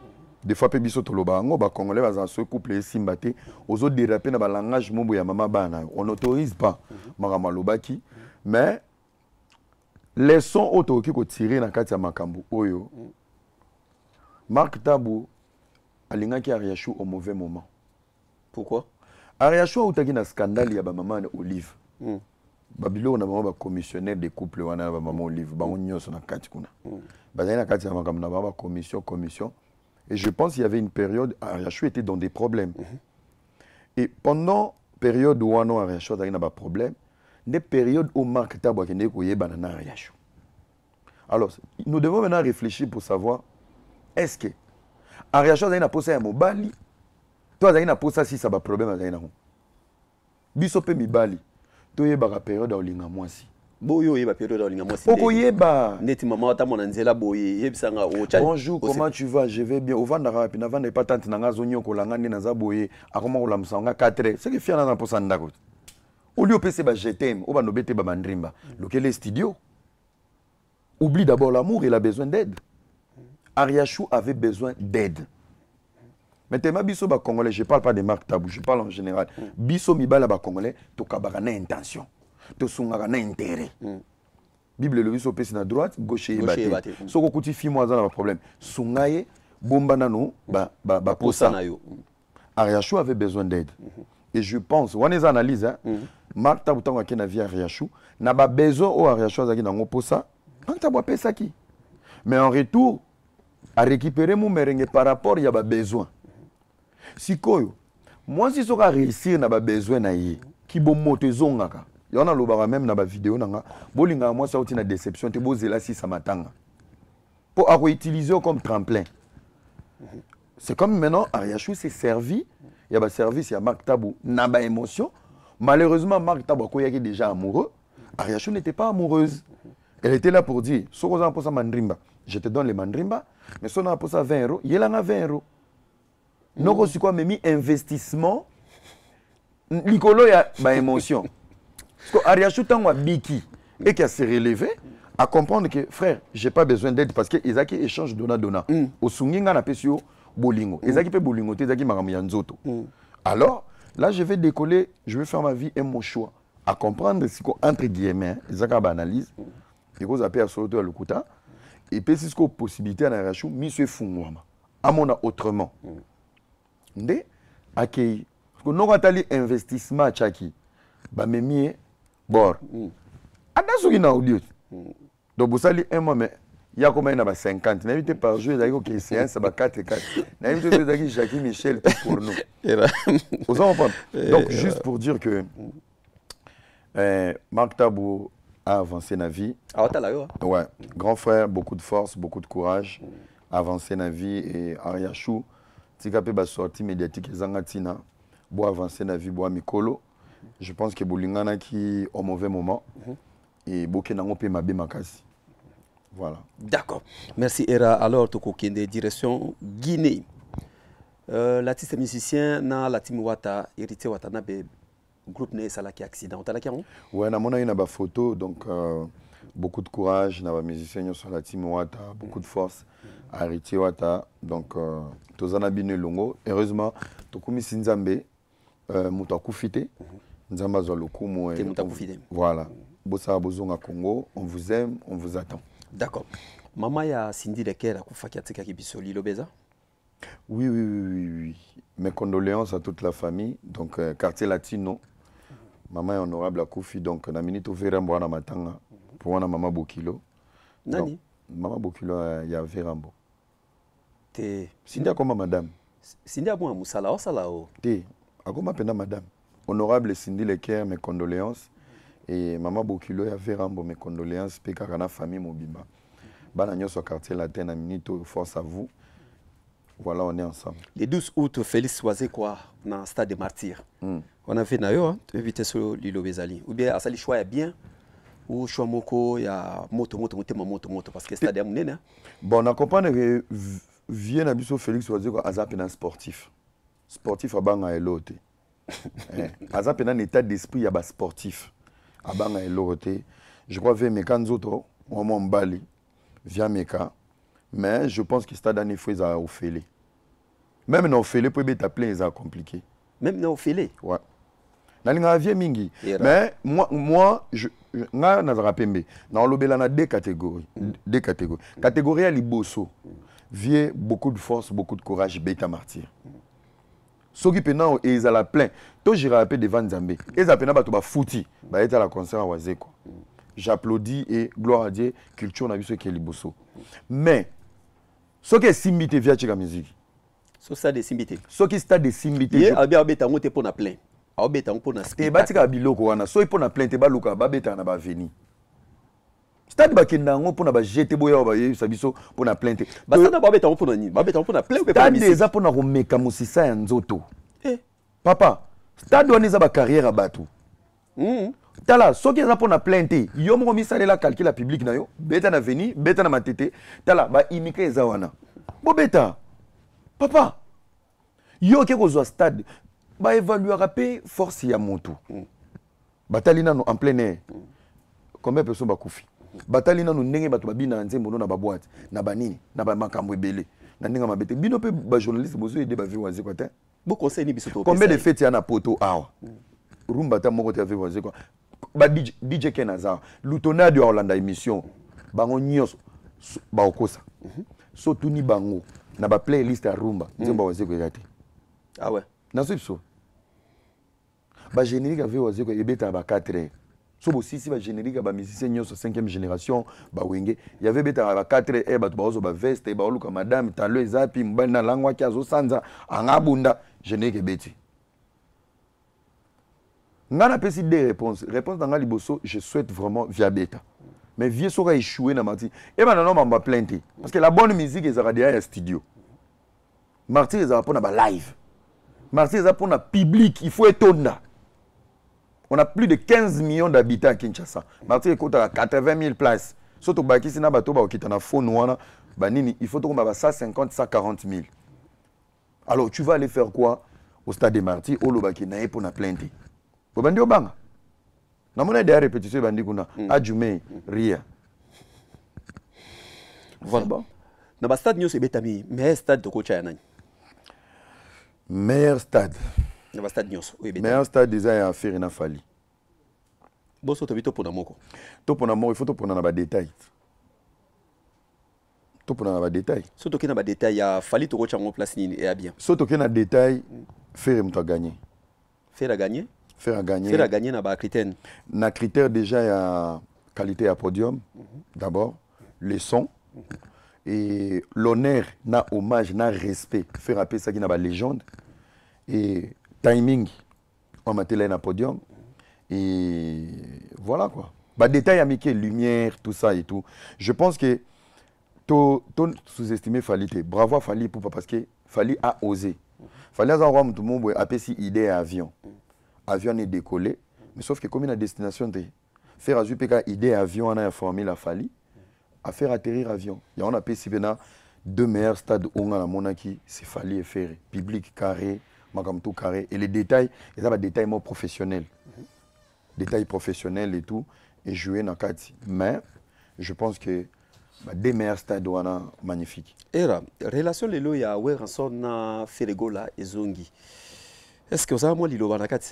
des fois pe biso to loba ngo ba congolais bazan ce couple simbate ozo déraper na ba langage mombo ya mama bana on n'autorise pas makambo lobaki mais les sons auto qui ko tirer na kati ya makambo oyo Marktab alingaki Ariachou au mauvais moment. Pourquoi? Ariachou utaki na scandale ya ba maman Olive. Babilo na maman ba commissionnaire des couples wana ba maman Olive ba onyoso na kati kuna. Bazali na kati ya makambo na ba commission et je pense qu'il y avait une période Ariachou était dans des problèmes. Et pendant période où on a Ariachou na ba problème des périodes où Marktab a kende ko yebana na Ariachou. Alors, nous devons maintenant réfléchir pour savoir est-ce que Ariachou a posé un mobali, toi tu as posé si ça va problème à Zaina. Biso pe mibali, tu yeba la période où linga mwasi. Boyo yeba période où linga mwasi. Poko yeba. Neti maman ta mona nzela boye yebisanga o cha. Bonjour, comment tu vas? Je vais bien. Ovanda rapi na vanda pas tante nanga zonyo ko langa ndi na za boye akoma ko lamsanga 4. C'est que fiana na posa ndako. Au lieu PC ba je t'aime, on va nobete ba mandrimba. Lequel est studio? Oublie d'abord l'amour, il a besoin d'aide. Ariachou avait besoin d'aide. Maintenant, biso ba congolais, je parle pas de Marktab, je parle en général. Biso mibala ba congolais, to kabaka na intention. To sungaka na intérêt. Bible le biso pesi na droite, gauche et bate. Soko kuti fi moi za na problème. Sungaye bomba nano ba posa na yo. Ariachou avait besoin d'aide. Et je pense, on les analyse hein. Marktab tango akena via Ariachou, na ba besoin au Ariachou azaki na ngo posa. Marktab apesa ki. Mais en retour, à récupérer mon merengue par rapport il y a besoin. Si koyo, moi si soka réussir na ba besoin na ye, ki bo moto zongaka. Yona lobara même na ba vidéo nanga, bolinga moi ça outi na déception te bozela si ça matanga. Pour à utiliser comme tremplin. C'est comme maintenant, Ariachou s'est servi, il y a un service, il y a Marc Tabou, n'a pas émotion. Malheureusement, Marc Tabou, quand il est déjà amoureux, Ariachou n'était pas amoureuse. Elle était là pour dire, si vous avez pour ça mandrimba, je te donne les mandrimba, mais si on a pour ça 20 euros, il en a 20 euros. Non, c'est quoi, mais mis investissement, l'icolo, il y a une émotion. Parce que Ariachou, tant que Biki, et qui a se relevé, à comprendre que, frère, je n'ai pas besoin d'aide parce qu'ils ont échange dona-dona. Au Sunginga, on appelle ça bolingo. Ils ont bolingo, ils ont maramuyanzoto. Alors, là, je vais décoller, je vais faire ma vie et mon choix. À comprendre, c'est entre guillemets, ils ont une analyse, ils ont appelé à Soloto à l'Okuta, et puis c'est une possibilité à Ariachou, monsieur Fungwama. À mon autrement. Ndé, accueilli. Parce que nous avons un investissement à Tchaki, bah, mais bord. Adasso qui n'a audio. Donc, vous savez, un mois, mais il y a combien de 50. N'invitez par jour, il y a une séance, ça va 4 et 4. N'invitez pas Jackie Michel pour nous. Vous comprenez? Donc, juste pour dire que Marc Tabou a avancé dans la vie. Ah, t'as là, ouais. Grand frère, beaucoup de force, beaucoup de courage, avancé dans la vie. Et Ariachou, si tu as sorti médiatique, Zangatina, pour avancer dans la vie, pour Mikolo. Je pense que Boulingana qui au mauvais moment et Bokenango peut m'aber makasi. Voilà. D'accord. Merci Era. Alors tu connais direction Guinée. L'artiste musicien na la team Wata hérité Wata na be groupe né salaki accident. Tu as la question? Ouais, na mona une photo donc beaucoup de courage na ba musicien sur la team Wata, beaucoup de force. Hérité Wata donc tozana bino longo. Heureusement to komi Sinzambe muto akufite. Voilà. Bossa Bozonga Congo, on vous aime, on vous attend. D'accord. Maman ya Cindy Leker akufaki atika kibisoli lobeza? Oui. Mes condoléances à toute la famille. Donc quartier latino. Maman est honorable à Koufi donc na minute ouvert mbwana matanga pour wana maman Bokilo. Nani? Donc, maman Bokilo ya Verambo. Te Cindy akoma madame. Cindy a bon musala o sala o. Te akoma pena madame. Honorable Cindy Leker, mes condoléances. Et Maman Bokilo et Verambo, mes condoléances. Et la famille Mobimba. Banagno sur quartier latin à Minito, force à vous. Voilà, on est ensemble. Le 12 août, Félix Oisé, quoi, dans le stade des martyrs. On a fait d'ailleurs, tu évites sur l'île Bezali. Ou bien, à ça, le choix est bien. Ou choix moko, il y a moto. Parce que le stade est mon. Bon, on comprend que vient à Bisso Félix Oisé, à Zapena sportif. Sportif à Banga et l'autre. Azap est un état d'esprit, il y a des sportifs. Je crois que Meka Nzoto, on Bali, via Meka. Mais je pense que le stade il faut au Félé. Même dans le Félé, pour être appelé, c'est compliqué. Même dans le Félé? Ouais. Dans le Félé, mingi. Mais moi, je dans le deux catégories. Deux catégories. Catégorie à Liboso. Vie beaucoup de force, beaucoup de courage, bêta martyr. Ceux qui peuvent ils ont plein. Toi, j'irai rappeler devant Nzambé. Ils ont plein fouti. Ils ont la concert à Wazeko. J'applaudis et gloire à Dieu, culture n'a vu ce qui est liboso. Mais, ce qui est simbité via la musique. Ce qui est simbité. Ce qui est simbité. Il y a des gens qui ont plein. Il y a des gens qui ont plein. Il y a des gens qui ont plein. Il y a des gens qui ont plein. Il y a des gens qui ont plein. Stade bakendanga pour na jeter boya ba sabiso pour na plainte. Ba stade ba beta pour na ni. Ba beta pour na plainte. Stade déjà pour na remeka musisa ya nzoto. Papa, stade on eza ba carrière abatu. Tala soki eza pour na plainte. Yo mo misale la calcul la public na yo. Beta na veni, beta na matete. Tala ba imika eza wana. Bo beta. Papa. Yo ke ko zo stade ba évaluer rapé force ya moto. Batalina en plein air. Combien de personnes ba kufi? Batali na ndenge bato babina nzembo na ba boîte na banini na ba makambo ebele na ndenge mabete bino pe ba journaliste bozo aider ba viwaze quoi ta bo conseil ni biso to combien de fêtes ya na poto awa rumba ta moko ta viwaze quoi ba DJ Kenaza lutonade ya Orlando émission bango nyos ba okosa so tuni bango na ba playlist ya rumba nzembo waze ko yate ah ouais na so ba générique ya viwaze ko ebeta ba 4 so si ba générique ba musicien nyonso 5e génération ba wenge il y avait beta ba 4 e ba to ba veste ba luka madame talo ezapi mbali na langwa ki azo sanza angabunda générique beti ngana pesi des réponses dans liboso je souhaite vraiment via beta mais vie sera échoué na mati e ba non mamba plainte parce que la bonne musique ezara derrière studio Martyr eza pour na live. Martyr eza pour na public, il faut étonner. On a plus de 15 millions d'habitants à Kinshasa. Martyr écoute à 80 000 places. Surtout baki sina bato ba okita na phone wana banini, il faut to ba 150 140 000. Alors tu vas aller faire quoi au stade des Martyrs au lobaki na pour na plainte. Bo bandi obanga. Na mona des répétitions bandi kuna adjume ria. Voilà. Bon. Dans le stade, nous betami meilleur stade de coach nani. Meilleur stade. Dans le stade, nous meilleur stade déjà à faire na Fali. Bon, so to bito pour namoko. To pour namoko, il faut to pour na ba détail. To pour na ba détail. So to kina ba détail ya Fali to coach en place ni et bien. So to kina détail faire mto gagner. Faire à gagner. Faire à gagner. Faire à gagner na ba critère. Na critère déjà ya qualité à podium. D'abord les sons. Et l'honneur, na hommage, na respect, faire appeler ça qui n'a pas légende. Et timing, on m'a télé na podium. Et voilà quoi. Bah, détail amical, lumière, tout ça et tout. Je pense que ton sous-estimé Fali, bravo à Fali pour parce que Fali a osé. Fali a tout le monde appelé si idée à avion. Avion est décollé, mais sauf que comme une destination, faire à Zupeka idée à avion, on a formé la Fali. À faire atterrir avion. Il y a on a PCBNA deux meilleurs stades où on a la monarchie, c'est Fali et Ferré. Public carré, Magamtou carré. Et les détails, il y a des détails moins professionnels. Détails professionnels et tout. Et jouer dans le cadre. Mais je pense que des meilleurs stades où on a magnifique. Et la relation de l'eau, il y a Weranson, Ferregola et Zongi. Est-ce que vous avez moi l'îlot dans le cadre?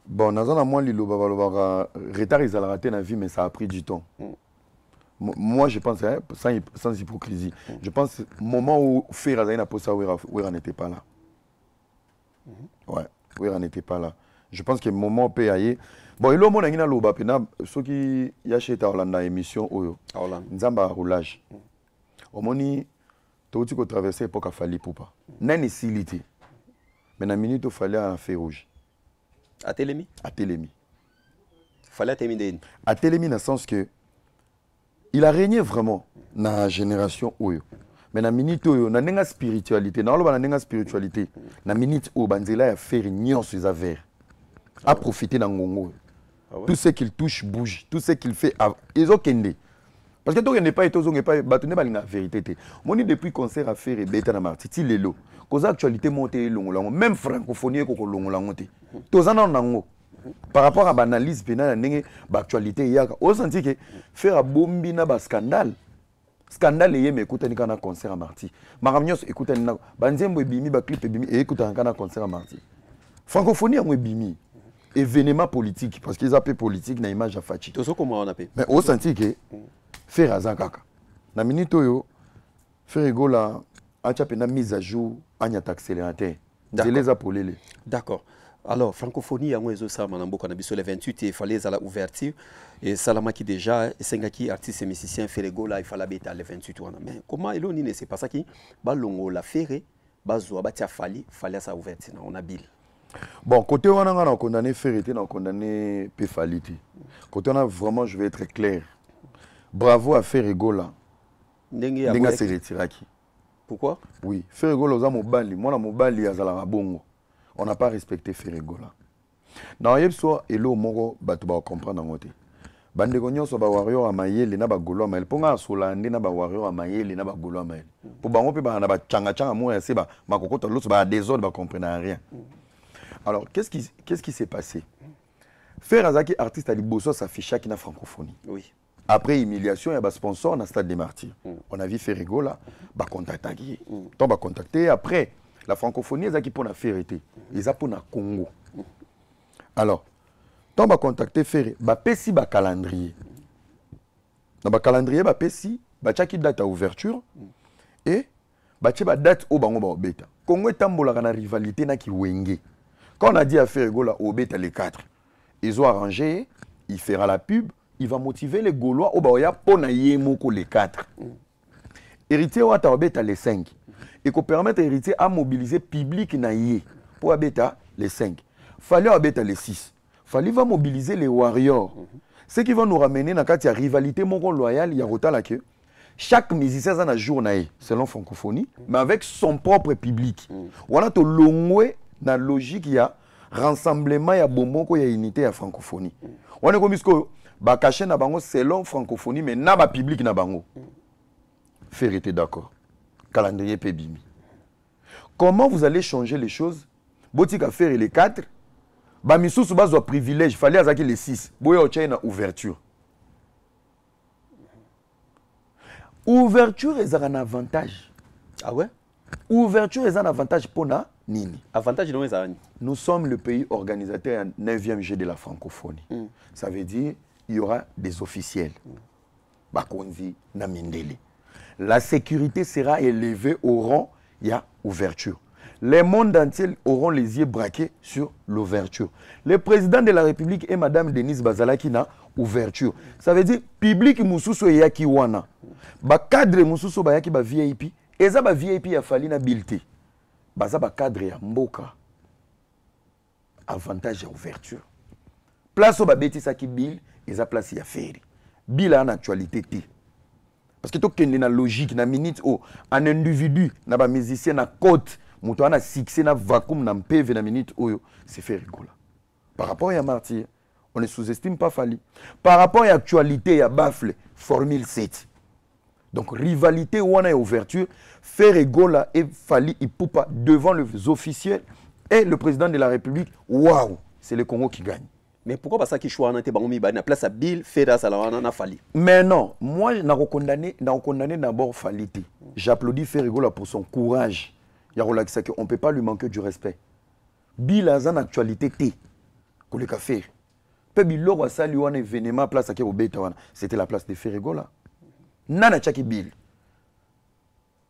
Bon, nous avons moi l'îlot, retard, ils ont raté la vie, mais ça a pris du temps. Moi, je pense, hein, sans hypocrisie, je pense que le moment où Ferrazana a posé, Wera n'était pas là. Ouais, Wera n'était pas là. Je pense que le moment où PAE. Bon, il y a un moment où ceux qui achètent à Hollande émission, nous avons un roulage. Au moment où tu as traversé l'époque, il fallait pas. N'a pas silité. Mais dans la minute, il fallait faire rouge. À Télémi? À Télémi. Il fallait terminer. À Télémi, dans le sens que il a régné vraiment dans la génération Oyo. Mais dans la minute Oyo, dans la spiritualité, dans la spiritualité, dans la minute Oyo, Banzela a fait rien sur les affaires. A profité dans Ngongo. Ah ouais? Tout ce qu'il touche bouge. Tout ce qu'il fait, ils ont kendé. Parce que toi, il n'est pas été, il n'est pas battu, la vérité. Moi, depuis concert à faire et bêta dans Marti, il est là. Cause actualité montée long, même francophonie est long long. Tous en ont par rapport à l'analyse pénale, l'actualité, il y a au senti que faire un bombi na ba scandale. Scandale est mais écoute un concert à Marti. Maramnios écoute un banzembo bimi ba clip bimi et écoute un concert à Marti. Francophonie en bimi. Événement politique parce qu'ils appellent politique na image à Fachi. Tout ça comment on appelle. Mais au senti que faire azakaka. Na minute yo faire gola a na mise à jour anya accélérateur. Les apolélé. D'accord. Alors, francophonie, il y a un le 28 et il fallait la ouverture. Et Salamaki déjà, et artiste et musicien, Ferrego là, il fallait être le 28. Mais comment il est c'est pas ça qui balongo la ferré, bazo abatia fallait sa ouverture. On a bill. Bon, côté on a condamné Ferré, on a condamné Péfalité. Côté on a vraiment, je vais être clair. Bravo à Ferrego là. Nenga s'est retiré. Pourquoi? Oui, Ferrego là, mobali. Moi, la mobali, azala bongo. On n'a pas respecté Ferregola. Dans le soir, il y a un mot qui va comprendre. Bande gonyo so ba warrior amayeli na ba golo amayeli. Ponga solande na ba warrior amayeli na ba golo amayeli. Pour bango pe ba na ba changa changa mo ya se ba makokota l'autre ba désordre ba comprendre rien. Alors qu'est-ce qui s'est passé? Ferrazaki artiste à Liboso s'afficha qui na francophonie. Oui. Après humiliation, il y a un sponsor dans le stade des Martyrs. On a vu Ferregola ba contacter. Donc ba contacter après la francophonie, ils ont pour la vérité. Ils ont pour le Congo. Alors, quand on va contacter Ferré, on va faire un calendrier. Dans le calendrier, on va faire une date à ouverture et on va faire une date au Bango Beta. Congo est en rivalité. Quand on a dit à Ferré, au Beta les 4, ils ont arrangé, il fera la pub, il va motiver les Gaulois au Baoya pour les 4. Héritier au Beta les 5. Et qu'on permette l'héritier à mobiliser public naïe pour abéter les 5. Fallait abéter les 6. Fallait va mobiliser les warriors. Ce qui va nous ramener dans la rivalité loyale, il y a que chaque musicien a un jour selon francophonie, mais avec son propre public. On a tout longwe dans la logique, il y a rassemblement, il y a bonbon, il y a unité à francophonie. On est comme ça, bah caché na bango selon francophonie, mais na ba public na bango. Faire était d'accord. Calendrier pebimi. Comment vous allez changer les choses? Botika faire les 4. Ba misou base de privilège, il fallait azaki les 6. Boya ocha na ouverture. Ouverture est un avantage. Ah ouais? Ouverture est un avantage pour nini. Avantage non est Nous sommes le pays organisateur à 9e G de la francophonie. Ça veut dire il y aura des officiels. Bakonzi na Mindele. La sécurité sera élevée au rang, il y a ouverture. Les mondes entiers auront les yeux braqués sur l'ouverture. Le président de la République et Madame Denise Bazalaki na ouverture. Ça veut dire public mususu yaki wana. Ba cadre mususu ba yaki ba VIP. Eza ba VIP ya fali na bilté. Baza ba cadre ya mboka. Avantage ya ouverture. Place au ba beti saki bil, eza place ya feri. Bil en actualité ti. Parce que tout kende na logique na minute o un individu na ba musicien na côte muto ana succès na vacuum na mpeve na minute oyo c'est fait rigola. Par rapport à Martyr, on ne sous-estime pas Fali. Par rapport à l'actualité, il y a Bafle, Formule 7. Donc, rivalité, ou on a ouverture, faire rigola et Fali, il poupe devant les officiels et le président de la République. Waouh, c'est le Congo qui gagne. Mais pourquoi pas ça qui choisit na bango mi ba na place à Bill Feda Salawana na Fali? Mais non, moi, je n'ai condamné d'abord Fali. J'applaudis Ferrigola pour son courage. Il y a relaxé qu'on ne peut pas lui manquer du respect. Bill a une actualité T. Qu'on le faire. Peu Bill a sali un événement place à qui c'était la place de Ferrigola. Nana chaki Bill.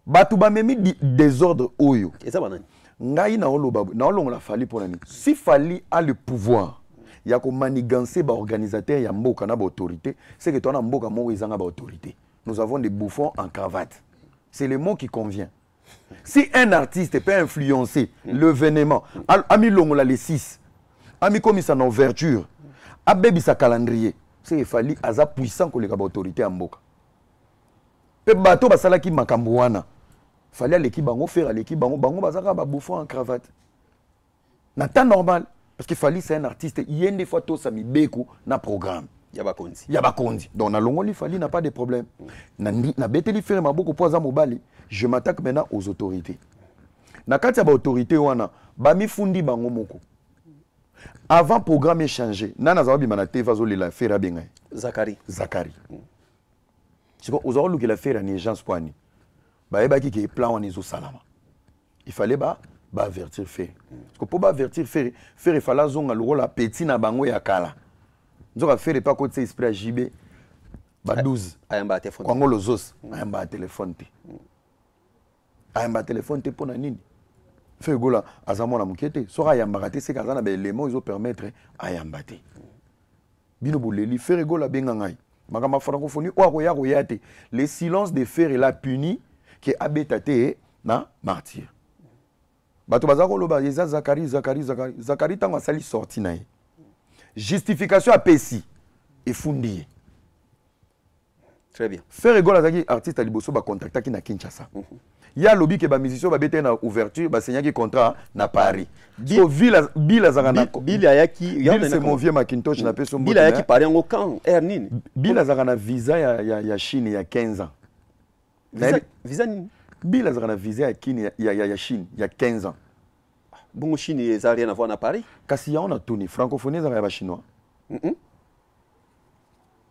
Batuba memi désordre oyo. Et ça banani. Ngai na olo babu, na olo la Fali pour nani. Si Fali a le pouvoir, il y a comme manigancer ba organisateur ya mboka na ba autorité, c'est que toi na mboka mo izanga ba autorité. Nous avons des bouffons en cravate. C'est le mot qui convient. Si un artiste peut influencer l'événement, ami longola les 6, ami comme ça en ouverture, a bébi sa calendrier, c'est il fallait aza puissant que les autorités en mboka. Pe bateau basala ki makambuana. Fallait l'équipe bango faire l'équipe bango bazaka ba bouffon en cravate. Na temps normal parce qu'il fallait c'est un artiste, il y a des fois tout ça mi beko na programme. Yabakondi. Donc, na longoli fali n'a pas de problème. Na beteli faire ma beaucoup poza mobali. Je m'attaque maintenant aux autorités. Na kati ba autorité wana ba mi fundi bango moko. Avant programme échangé, nana zawabi manate vazo la faire benga. Zakari. C'est quoi aux lu que la faire en agence poani. Ba eba ki plan en iso salama. Il fallait ba avertir faire. Parce que pour ba avertir faire il fallait zonga le rôle petit na bango ya kala. Nous avons fait pas côté esprit à JB. Ba 12. Ayamba téléphone. Kwango lozos. Ayamba téléphone. Ayamba téléphone pour nani. Fait gola azamo na mukete. Sora ayamba raté c'est kazana ba éléments ils ont permettre ayamba té. Bino boleli fait gola bengangai. Makama francophonie o akoya koyate. Le silence de fer est là puni que abetate na martyr. Bato bazako loba yeza Zakari tanga sali sorti na ye. Justification à Pessi et Fundi. Très bien. Faire rigolo avec artiste à Liboso ba contacter qui na Kinshasa. Il y a lobby que ba musicien ba bete na ouverture ba signer qui contrat na Paris. So Bill azana Bill ayaki c'est mon vieux Macintosh na peso Bill ayaki paré en camp Ernine. Bill azana visa ya Chine il y a 15 ans. Visa nini? Bill azana visa ya Chine il y a 15 ans. Bon, Chine, ça n'a rien à voir à Paris. Kasi ya on a tourné francophonie ça va chinois.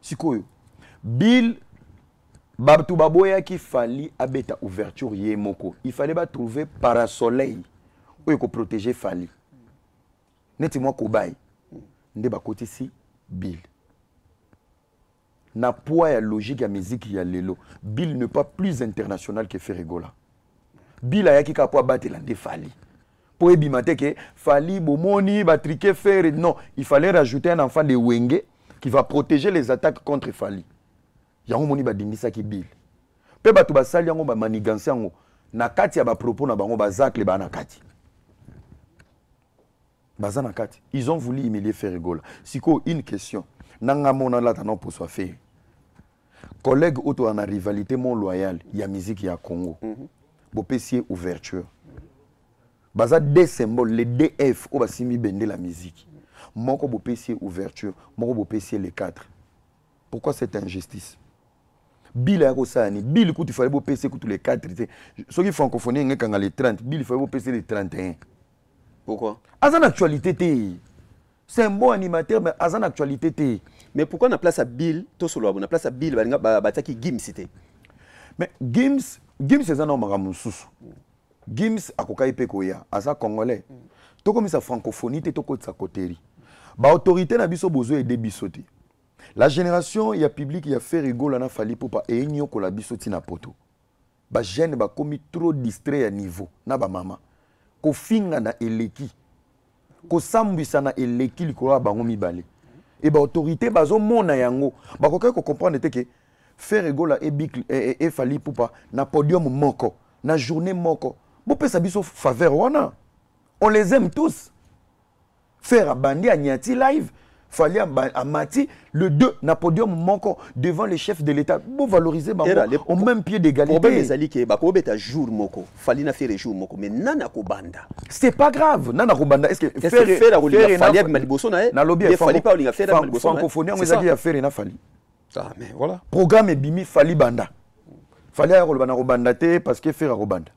Sikoyo. Bill Babtou Baboya qui fallait abeta ouverture yemoko. Il fallait ba trouver parasoleil où ko protéger Fali. Neti moi kobay. Nde ba côté si Bill. Na poids ya logique ya musique ya lelo. Bill n'est pas plus international que Ferrigola. Bill a yaki ka po battre la de Fali. Pour ébimate que Fali bomoni ba triquer faire non, il fallait rajouter un enfant de Wenge qui va protéger les attaques contre Fali. Yango moni ba dindisa ki Bill. Pe batu ba sali yango ba maniganse yango na kati ya ba propos na bango ba zakle ba na kati. Bazana kati. Ils ont voulu humilier Ferrigola. Siko une question. Nanga mona la tanon pour soi faire. collègue auto en rivalité mon loyal il y a musique il y a Congo bopesier ouverture baza deux symboles les DF au basimi bende la musique moko bopesier ouverture moko bopesier les quatre. Pourquoi cette injustice? Bill a Rosani, Bill il fallait bopesier tous les quatre. Ceux qui francophonie ngé kanga les 30, Bill il fallait bopesier les 31. Pourquoi? Azan actualité c'est un bon animateur mais azan actualité mais pourquoi na place à Bill to solo na place à Bill ba bataki Gims cité? Mais Gims c'est un homme ramususu. Gims akokai pe koya asa congolais. To comme ça francophonie te to ko sa koteri. Ba autorité na biso bozo aider bisoté. La génération il y a public il y a fait rigoler na fali pour pas et nyoko la bisoti na poto. Ba jeune ba komi trop distrait à niveau na ba mama. Ko finga na eleki. Ko sambisa na eleki likolo bango mibale. Et ba autorité bazo mona yango. Ba ko comprendre te que faire rigoler et fali pour pas na podium moko, na journée moko. Bo pe sa biso faveur wana. On les aime tous. Faire à Bandi à Niati live, fallait à Mati le 2 na podium moko devant les chefs de l'État. Pour valoriser au même pied d'égalité. Problème est ali que bako beta jour moko, fallait na faire jour moko mais nana ko banda. C'est pas grave, nana ko banda. Est-ce que faire fallait maliboso na na lobby il fallait pas olinga faire maliboso. Francophonie on ezaki ya faire na fallait. Ah mais voilà. Programme bimi fallait banda. Fallait ko banda te parce que faire ko banda.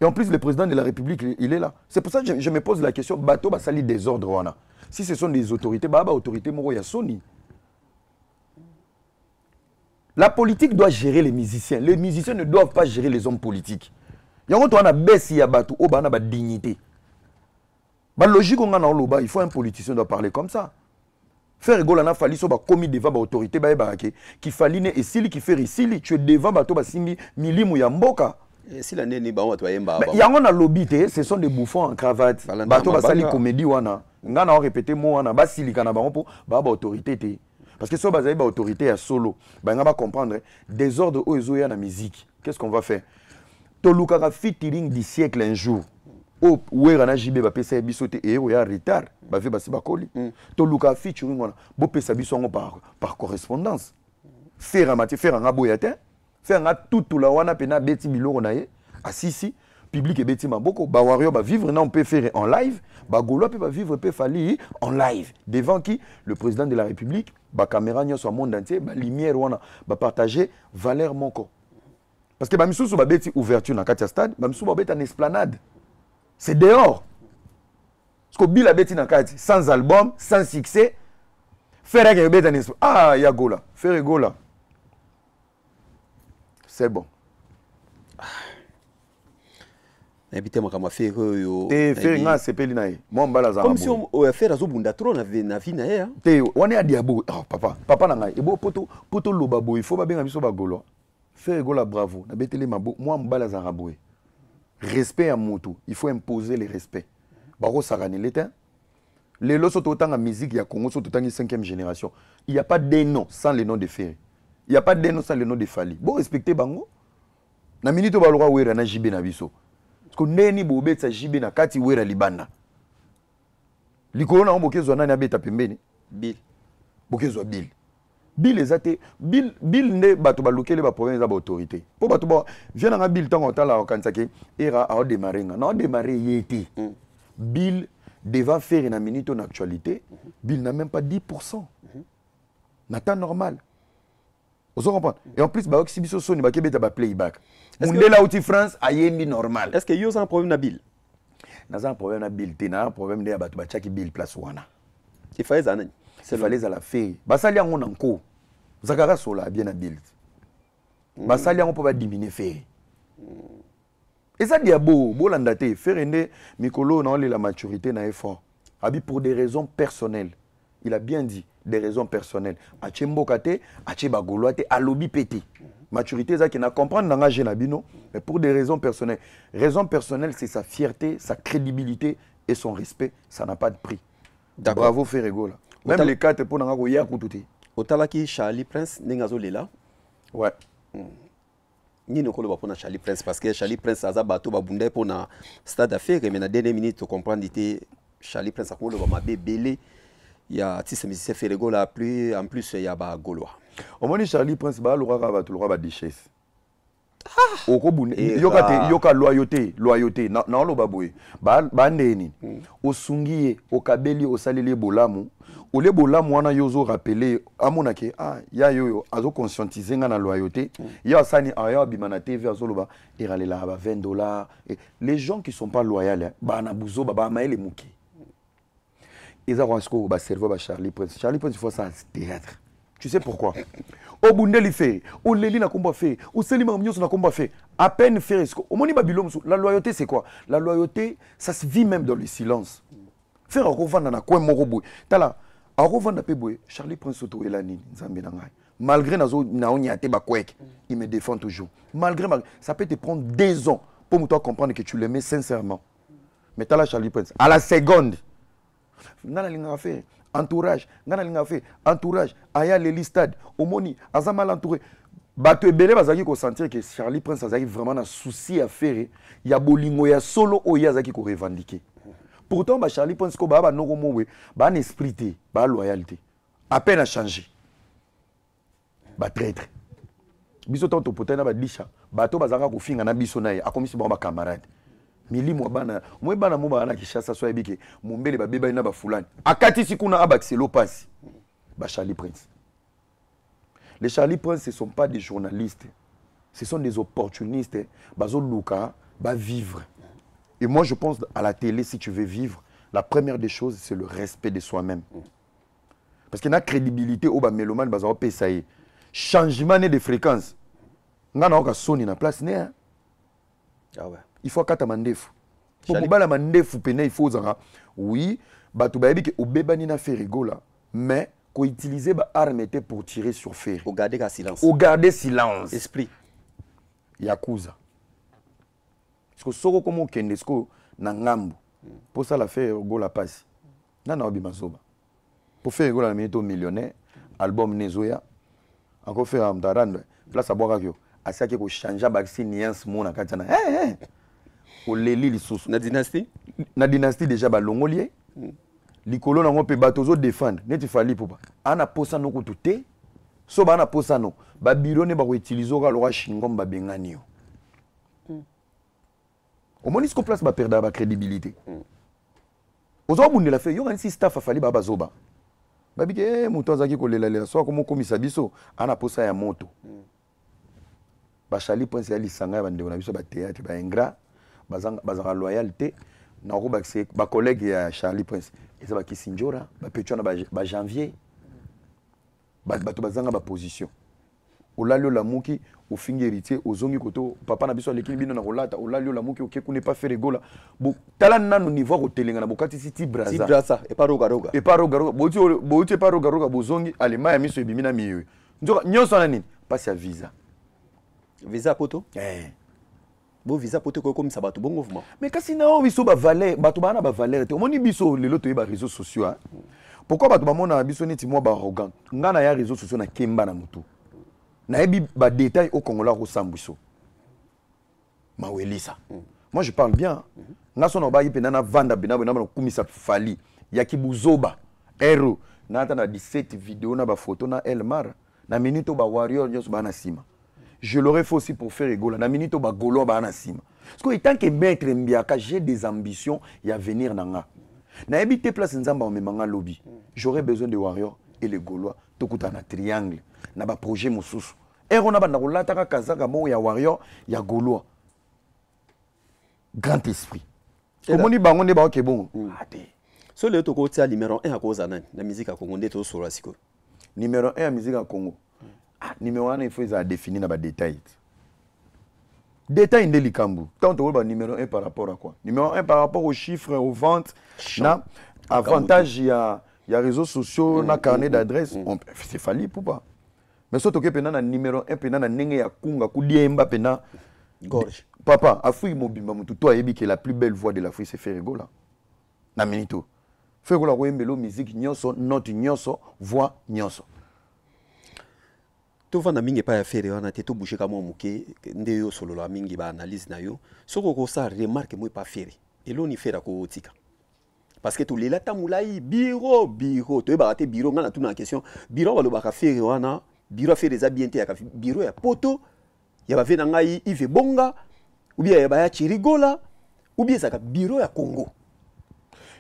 Et en plus, le président de la République, il est là. C'est pour ça que je me pose la question, bateau va salir des ordres. Si ce sont des autorités, bah autorité moro ya Sony. La politique doit gérer les musiciens. Les musiciens ne doivent pas gérer les hommes politiques. Il y a baissé ya bateau, oh bah na ba dignité. Bah logique on a loba, il faut un politicien doit parler comme ça. Faire rigoler na fali so ba commis devant ba autorité ba ebake qui faline et sili qui fait ici, tu es devant bateau ba simbi milimu ya mboka. Si la neni ba watu yemba ba. Il y a on a lobby ce sont des bouffons en cravate. Bateau ba sali comédie wana. Ngana on répéter mo wana ba sili kana ba po ba autorité té. Parce que so ba ba autorité à solo, ba nga ba comprendre désordre o ezoya na musique. Qu'est-ce qu'on va faire? Toluka featuring du siècle un jour. O wera na jibe ba pesa bisote e o ya retard ba ve ba si ba koli. Toluka featuring wana bo pesa biso ngo par correspondance. Faire amati faire nga boyate. Faire nga tout la wana pena beti biloko na ye asisi public et beti maboko ba wario ba vivre na on peut faire en live ba golo peut ba vivre peut fali en live devant qui le président de la République ba caméra nyo so monde entier ba lumière wana ba partager valeur moko parce que ba misusu ba beti ouverture na katia stade ba misusu ba beti en esplanade c'est dehors parce que bila beti na kati sans album sans succès faire que beti en esplanade ah ya gola faire gola. C'est bon. Habité moi comme faire yo. Te faire nga sepeli na ye. Moi mbala za. Comme si on faire azobunda trop na vie na ye. Te on est à diabo. Oh papa na nga. Ebo poto loba boy, il faut ba benga biso ba golo. Faire gola bravo. Na beteli mabo. Moi mbala za raboé. Respect à moto, il faut imposer le respect. Baro sarani l'état. Les lots sont autant en musique, il y a Congo, sont autant en 5e génération. Il n'y a pas de nom sans le nom de Ferry. Il n'y a pas de nom sans le nom de Fali. Bon, respectez Bango. Na minute balora wera na jibe na biso. Parce que neni bo betsa jibe na kati wera libanda. Likolo na ombokezwa nani abeta pembeni? Bill. Bokezwa Bill. Bill ezate Bill ne bato balukele ba problème za ba autorité. Po bato ba vient na Bill tango tala okansake era a démarrer nga. Na démarrer yété. Bill devant faire une minute en actualité, Bill n'a même pas 10%. N'a pas normal. Vous comprenez? Et en plus, bah, si biso soni ba kebeta ba playback. Monde là outi France a yembi normal. Est-ce que yo a un problème na Bill? N'a un problème na Bill, t'as un problème de ba ba chaki Bill place wana. Il fallait ça. C'est fallait à la faire. Ba sali yango nanko. Zakara sola bien na Bill. Ba sali yango pour ba diminuer faire. Et ça diabo bolanda te faire ende mikolo na la maturité na effort. Abi pour des raisons personnelles. Il a bien dit des raisons personnelles. Ache mbokate, ache bagoloate, alobi pété. Maturité ça qui n'a comprendre dans jeune abino, mais pour des raisons personnelles. Raison personnelle, c'est sa fierté, sa crédibilité et son respect, ça n'a pas de prix. Bravo Ferrego là. Même les quatre pour n'anga ya kututi. Otalaki Charlie Prince nengazo lela. Ouais. Ni ne kolo ba pona Charlie Prince parce que Charlie Prince aza bato ba bunda pona stade affaire mais na dernière minute to comprendre était Charlie Prince akolo ba mabé belé. Il y a Tisse Musicien Ferrego là plus en plus il y a ba Gaulois. Au moins Charlie Prince ba le roi ba déchesse. Oko bune yoka loyauté na lo baboye ba ndeni osungiye okabeli osaleli bolamu ole bolamu wana yozo rappeler amona ke ya yoyo azo conscientiser nga na loyauté ya sani aya bimana TV azoloba iralela ba $20 les gens qui sont pas loyaux ba na buzo ba maele muki eza kwa sko ba cerveau ba Charlie Prince il faut ça théâtre. Tu sais pourquoi? Au Bundeli fait, au Leli na combat fait, au Selima Mignos na combat fait. À peine faire ce au Moni Babylon, la loyauté c'est quoi? La loyauté, ça se vit même dans le silence. Faire un revendre na quoi moroboui. Tala, un revendre na peboué, Charlie Prince Soto Elani, Nzambe nangai. Malgré nazo na onyate ba kwek, il me défend toujours. Malgré ça peut te prendre 2 ans pour me toi comprendre que tu l'aimais sincèrement. Mais tala Charlie Prince, à la seconde, nana linga fait. Entourage, entourage, aya le stade, omoni, azama l'entouré. Bato ebele bazaki ko sentir que Charlie Prince azaki vraiment un souci à faire, ya bolingo ya solo oya azaki ko revendiquer. Pourtant ba Charlie Prince ko ba noko mowe, ba un esprit té, ba loyauté. À peine a changé. Ba traître. Biso tonto potena ba disha, bato bazaka ko finga na biso naye, akomisi ba camarade. Mili bana mo bana kishasa so ebike mombele ba beba ina ba fulani akati sikuna abaxelo passe ba Charlie Prince. Les Charlie Prince ce sont pas des journalistes, ce sont des opportunistes bazo luka ba vivre. Et moi je pense à la télé, si tu veux vivre, la première des choses c'est le respect de soi-même. Parce qu'il y a une crédibilité au ba mélomane bazo pesaye changement de fréquence ngana oka soni na place né. Ah ouais. Il faut kata mandefu. Pour bala mandefu pena il faut zara. Oui, batu ba yebike obebani na faire rigola, mais ko utiliser ba arme pour tirer sur fer. Au garder silence. Au garder silence. Esprit. Yakuza. Parce que soko comme kendesko na ngambu. Pour ça la faire rigola passe. Nana obi mazoba. Pour faire rigola na minute millionnaire, album Nezoya. Encore faire amdarande. Place à boire yo. Asaki ko changer ba nuance mona katana. Au leli lisusu na dynastie déjà ba longolier likolo na ngo pe batozo défendre neti fali popa ana posa no kututé so ba na posa no ba biro ne ba ko utiliser ka lwa shingom ba bengani yo au moins isko place ba perdre ba crédibilité ozo bundela fe yo ngani staff afali ba bazoba ba bike muto azaki ko lela so ko mo komisa biso ana posa ya moto ba Charlie Prince ya lisanga ba ndeko na biso ba théâtre ba ingrat bazanga loyauté na ko ba collègue ya Charlie Prince eza ba kisinjora ba petona ba janvier bato bazanga ba position olalio la muki ofingi héritier ozongi koto papa na biso aleki bino na kolata olalio la muki okeku ne pas faire rigola bo tala nanu niveau ko telenga na bokati siti braza et pas roga boti pas roga bozongi alema ya miso ebimina miyo njoka nyonso na nini passe ya visa poto bo visa poto ko comme ça bato bon mouvement mais kasi na o biso ba valeur bato bana ba valeur te omoni biso lelo to ba réseaux sociaux pourquoi bato ba mona biso neti moi ba arrogant ngana ya réseaux sociaux na kemba na mutu na ebi ba détail au Congola ko sambuso mawelisa moi je parle bien ngaso na ba yipe na vanda bina na kumisa fali ya kibuzoba ero na ata na 17 vidéos na ba photo na Elmar na minute ba warrior nyos ba na sima. Je l'aurais fait aussi pour faire rigoler. Na minute ba golo ba na sima. Parce que tant que maître mbiaka j'ai des ambitions y à venir nanga. Na habité place nzamba memanga lobby. J'aurais besoin de warriors et les gaulois tokuta na triangle na ba projet mususu. Et on a ba na kolata ka kazaka mo ya warrior ya gaulois. Grand esprit. Komoni bango ne ba ke bon. Ate. So le toko tia numéro 1 à cause nani na musique à Congo ndeto so rasiko. Numéro 1 à musique à Congo. Numéro 1 il faut ça définir dans les détails. Détail de Kambu. Tant que numéro 1 par rapport à quoi? Numéro 1 par rapport aux chiffres, aux ventes, na avantage il y a réseaux sociaux, na carnet d'adresse, c'est fallu pour pas. Mais surtout que pena numéro 1 pena na nenge ya kunga kudiemba pena gorge. Papa, Afrique mobimba mutu toi yebi que la plus belle voix de l'Afrique c'est Ferregola. Na minito. Ferregola ko embelo musique nyonso, note nyonso, voix nyonso. To vana mingi pa ya fere wana te to bouger kama muke nde yo solo la mingi ba analyse na yo soko ko sa remarque moi pa fere elo ni fera ko tika parce que to lela tamulai biro to ba te biro ngana tuna question biro ba lo ba ka fere wana bureau fait des bien te ya bureau ya poto ya ba vena ngai Yves Bonga ou bien ya ba ya Chirigola ou bien ça bureau ya Congo.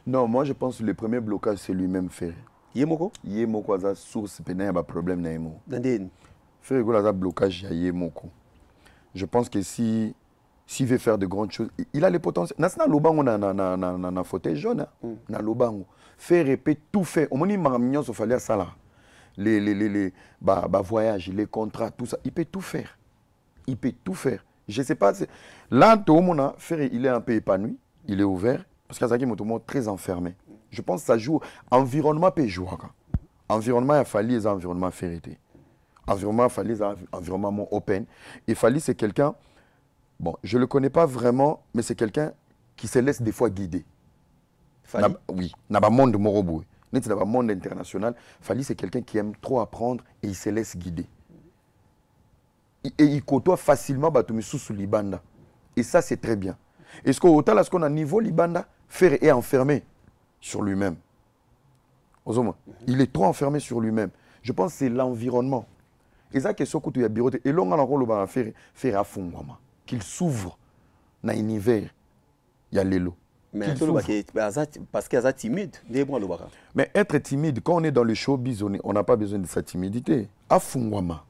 Non, moi je pense que le premier blocage c'est lui-même Ferré. Yemoko Yemoko a source pena ba problème na yemo. Danden Ferré a blocage ya Yemoko. Je pense que s'il veut faire de grandes choses, il a les potentiels. Nasna lobango na fauteuil jaune na lobango. Ferré peut tout faire. Au moins maramignon so fallait ça là. Les voyages, les contrats, tout ça, il peut tout faire. Il peut tout faire. Je ne sais pas. Là, tout le monde, Ferré, il est un peu épanoui, il est ouvert, parce qu'il y a un très enfermé. Je pense que ça joue. Environnement peut jouer. Environnement, il fallait les environnements ferrés. Environnement, il fallait les environnements open. Et Fali, c'est quelqu'un, bon, je ne le connais pas vraiment, mais c'est quelqu'un qui se laisse des fois guider. Oui, il y a un monde morobou. Dans le monde international, Fali, c'est quelqu'un qui aime trop apprendre et il se laisse guider. Et il côtoie facilement Batoumissou sous Libanda. Et ça, c'est très bien. Est-ce qu'on a niveau Libanda, Ferré est enfermé sur lui-même. Il est trop enfermé sur lui-même. Je pense que c'est l'environnement. Et ça, c'est ce que tu as bureau. Et là, on a un Ferré à fond, qu'il s'ouvre dans l'univers. Il y a l'élo. Mais parce qu'il est timide. Mais être timide, quand on est dans le showbiz, on n'a pas besoin de sa timidité. Afungwama.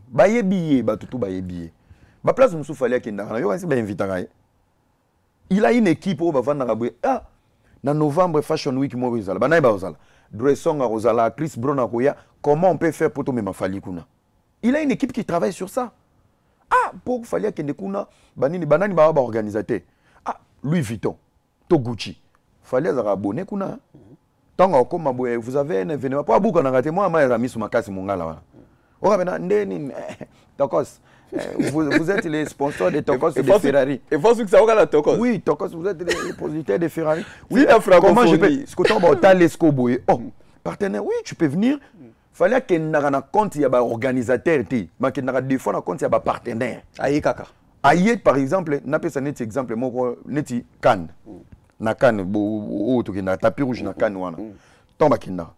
Baye billet, tout baye billet. Ma place, je fallait qu'il y ait il a une équipe où va ah, dans novembre Fashion Week, moi, Dresson Rosala, Chris Brown, comment on peut faire pour tomber ma falikuna? Il a une équipe qui travaille sur ça. Ah, pour falloir qu'il y ait banani organisateur. Ah, Louis Vuitton. Gucci. Fallait abonner kuna. Tant comme vous avez un événement pas beaucoup na raté moi ma mis sur ma casse mon gars. Oh ben ndeni Tokos. Vous êtes les sponsors de Tokos et de Ferrari. Et faut que ça va la Tokos. Oui, Tokos vous êtes les dépositaires de Ferrari. Oui, comment je peux ce que tu as Talesco boy. Oh, partenaire, oui, tu peux venir. Fallait qu'il y ait un compte il y a un organisateur mais qu'il y ait des fois un compte il y a un partenaire. Aïe kaka. Aïe par exemple, n'a pas ça net exemple moi neti Cannes. Na Cannes bo to na tapis rouge na Cannes wana tomba kinda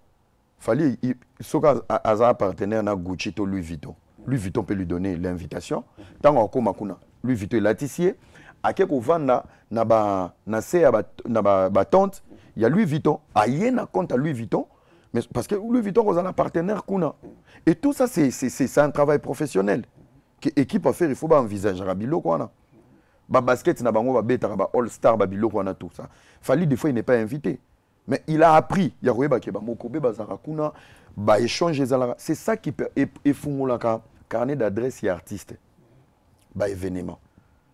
fallait soka aza partenaire na Gucci to Louis Vuitton peut lui donner l'invitation tant ko makuna Louis Vuitton est latissier akeko vanda na ba na se na ba tante il y a Louis Vuitton aye na compte à Louis Vuitton mais parce que Louis Vuitton est un partenaire kuna et tout ça c'est un travail professionnel que équipe à faire il faut pas envisager rabilo quoi. Basket na bango ba beta ba all star ba biloko wana tout ça. Fali des fois il n'est pas invité. Mais il a appris ya koyeba ke ba mokobe bazara kuna ba échange ezala. C'est ça qui peut efungolaka carnet d'adresse et artiste. Ba événement.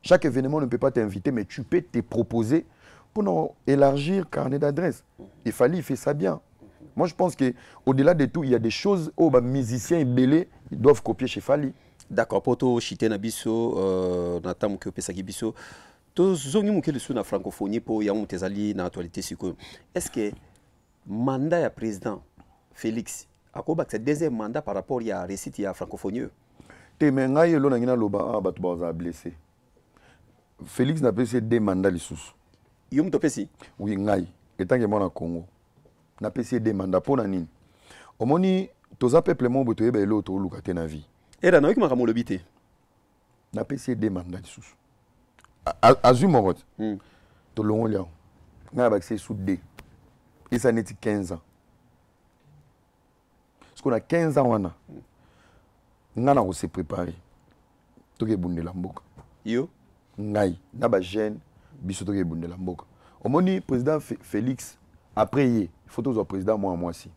Chaque événement ne peut pas t'inviter mais tu peux te proposer pour élargir carnet d'adresse. Et Fali il fait ça bien. Moi je pense que au-delà de tout il y a des choses où ba musiciens et belé ils doivent copier chez Fali. D'accord, poto chité na biso na tamu ke pesa ki biso to zongi mu ke le na francophonie po ya mutezali na actualité siko. Est-ce que mandat ya président Félix akoba c'est deuxième mandat par rapport ya récite ya francophonie? Te menga yelo na ngina loba batu ba blessé. Félix n'a pas fait deux mandats lisusu. Yum to pesi? Oui ngai etange mona Congo. Na pesi deux mandats pour nini? Omoni toza peuple mo boto yeba elo to lukate na vie. Et là, qui m'a ramené le bité. Na PC des mandats sous. Azu morot. To longo liao. Na ba sous D. Et ça n'est 15 ans. Parce qu'on a 15 ans wana. Ngana ko se préparer. To ke bundela mboka. Yo. Ngai na ba jeune biso to ke bundela mboka. Omoni président Félix après il faut toujours président moi si.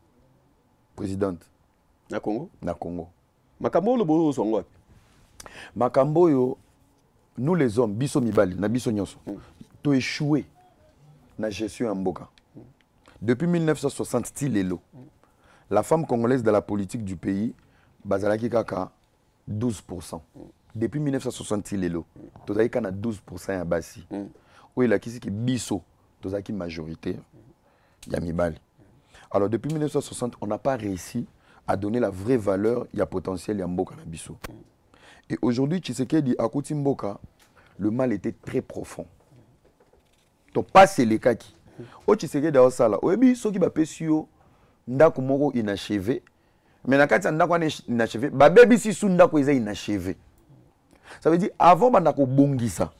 Présidente na Congo. Na Congo. Makambo le bo songo. Makambo yo nous les hommes biso mibali na biso nyonso to échoué na gestion en mboka. Depuis 1960 stilelo. La femme congolaise de la politique du pays bazalaki kaka 12%. Depuis 1960 stilelo. Tozaki kana 12% ya basi. Oui la kisi ki biso tozaki majoritaire ya mibali. Alors depuis 1960 on n'a pas réussi à donner la vraie valeur, il y a potentiel, il y a Mboka na biso. Et aujourd'hui, Tshisekedi à Kouti Mboka, le mal était très profond. Donc pas c'est les cas qui. Au Tshisekedi à Osala, oebi soki ba pesio ndako moko inachevé, Mais na kati ndako inachevé ba baby si sundako eza inachevé. Ça veut dire avant banda ko bongisa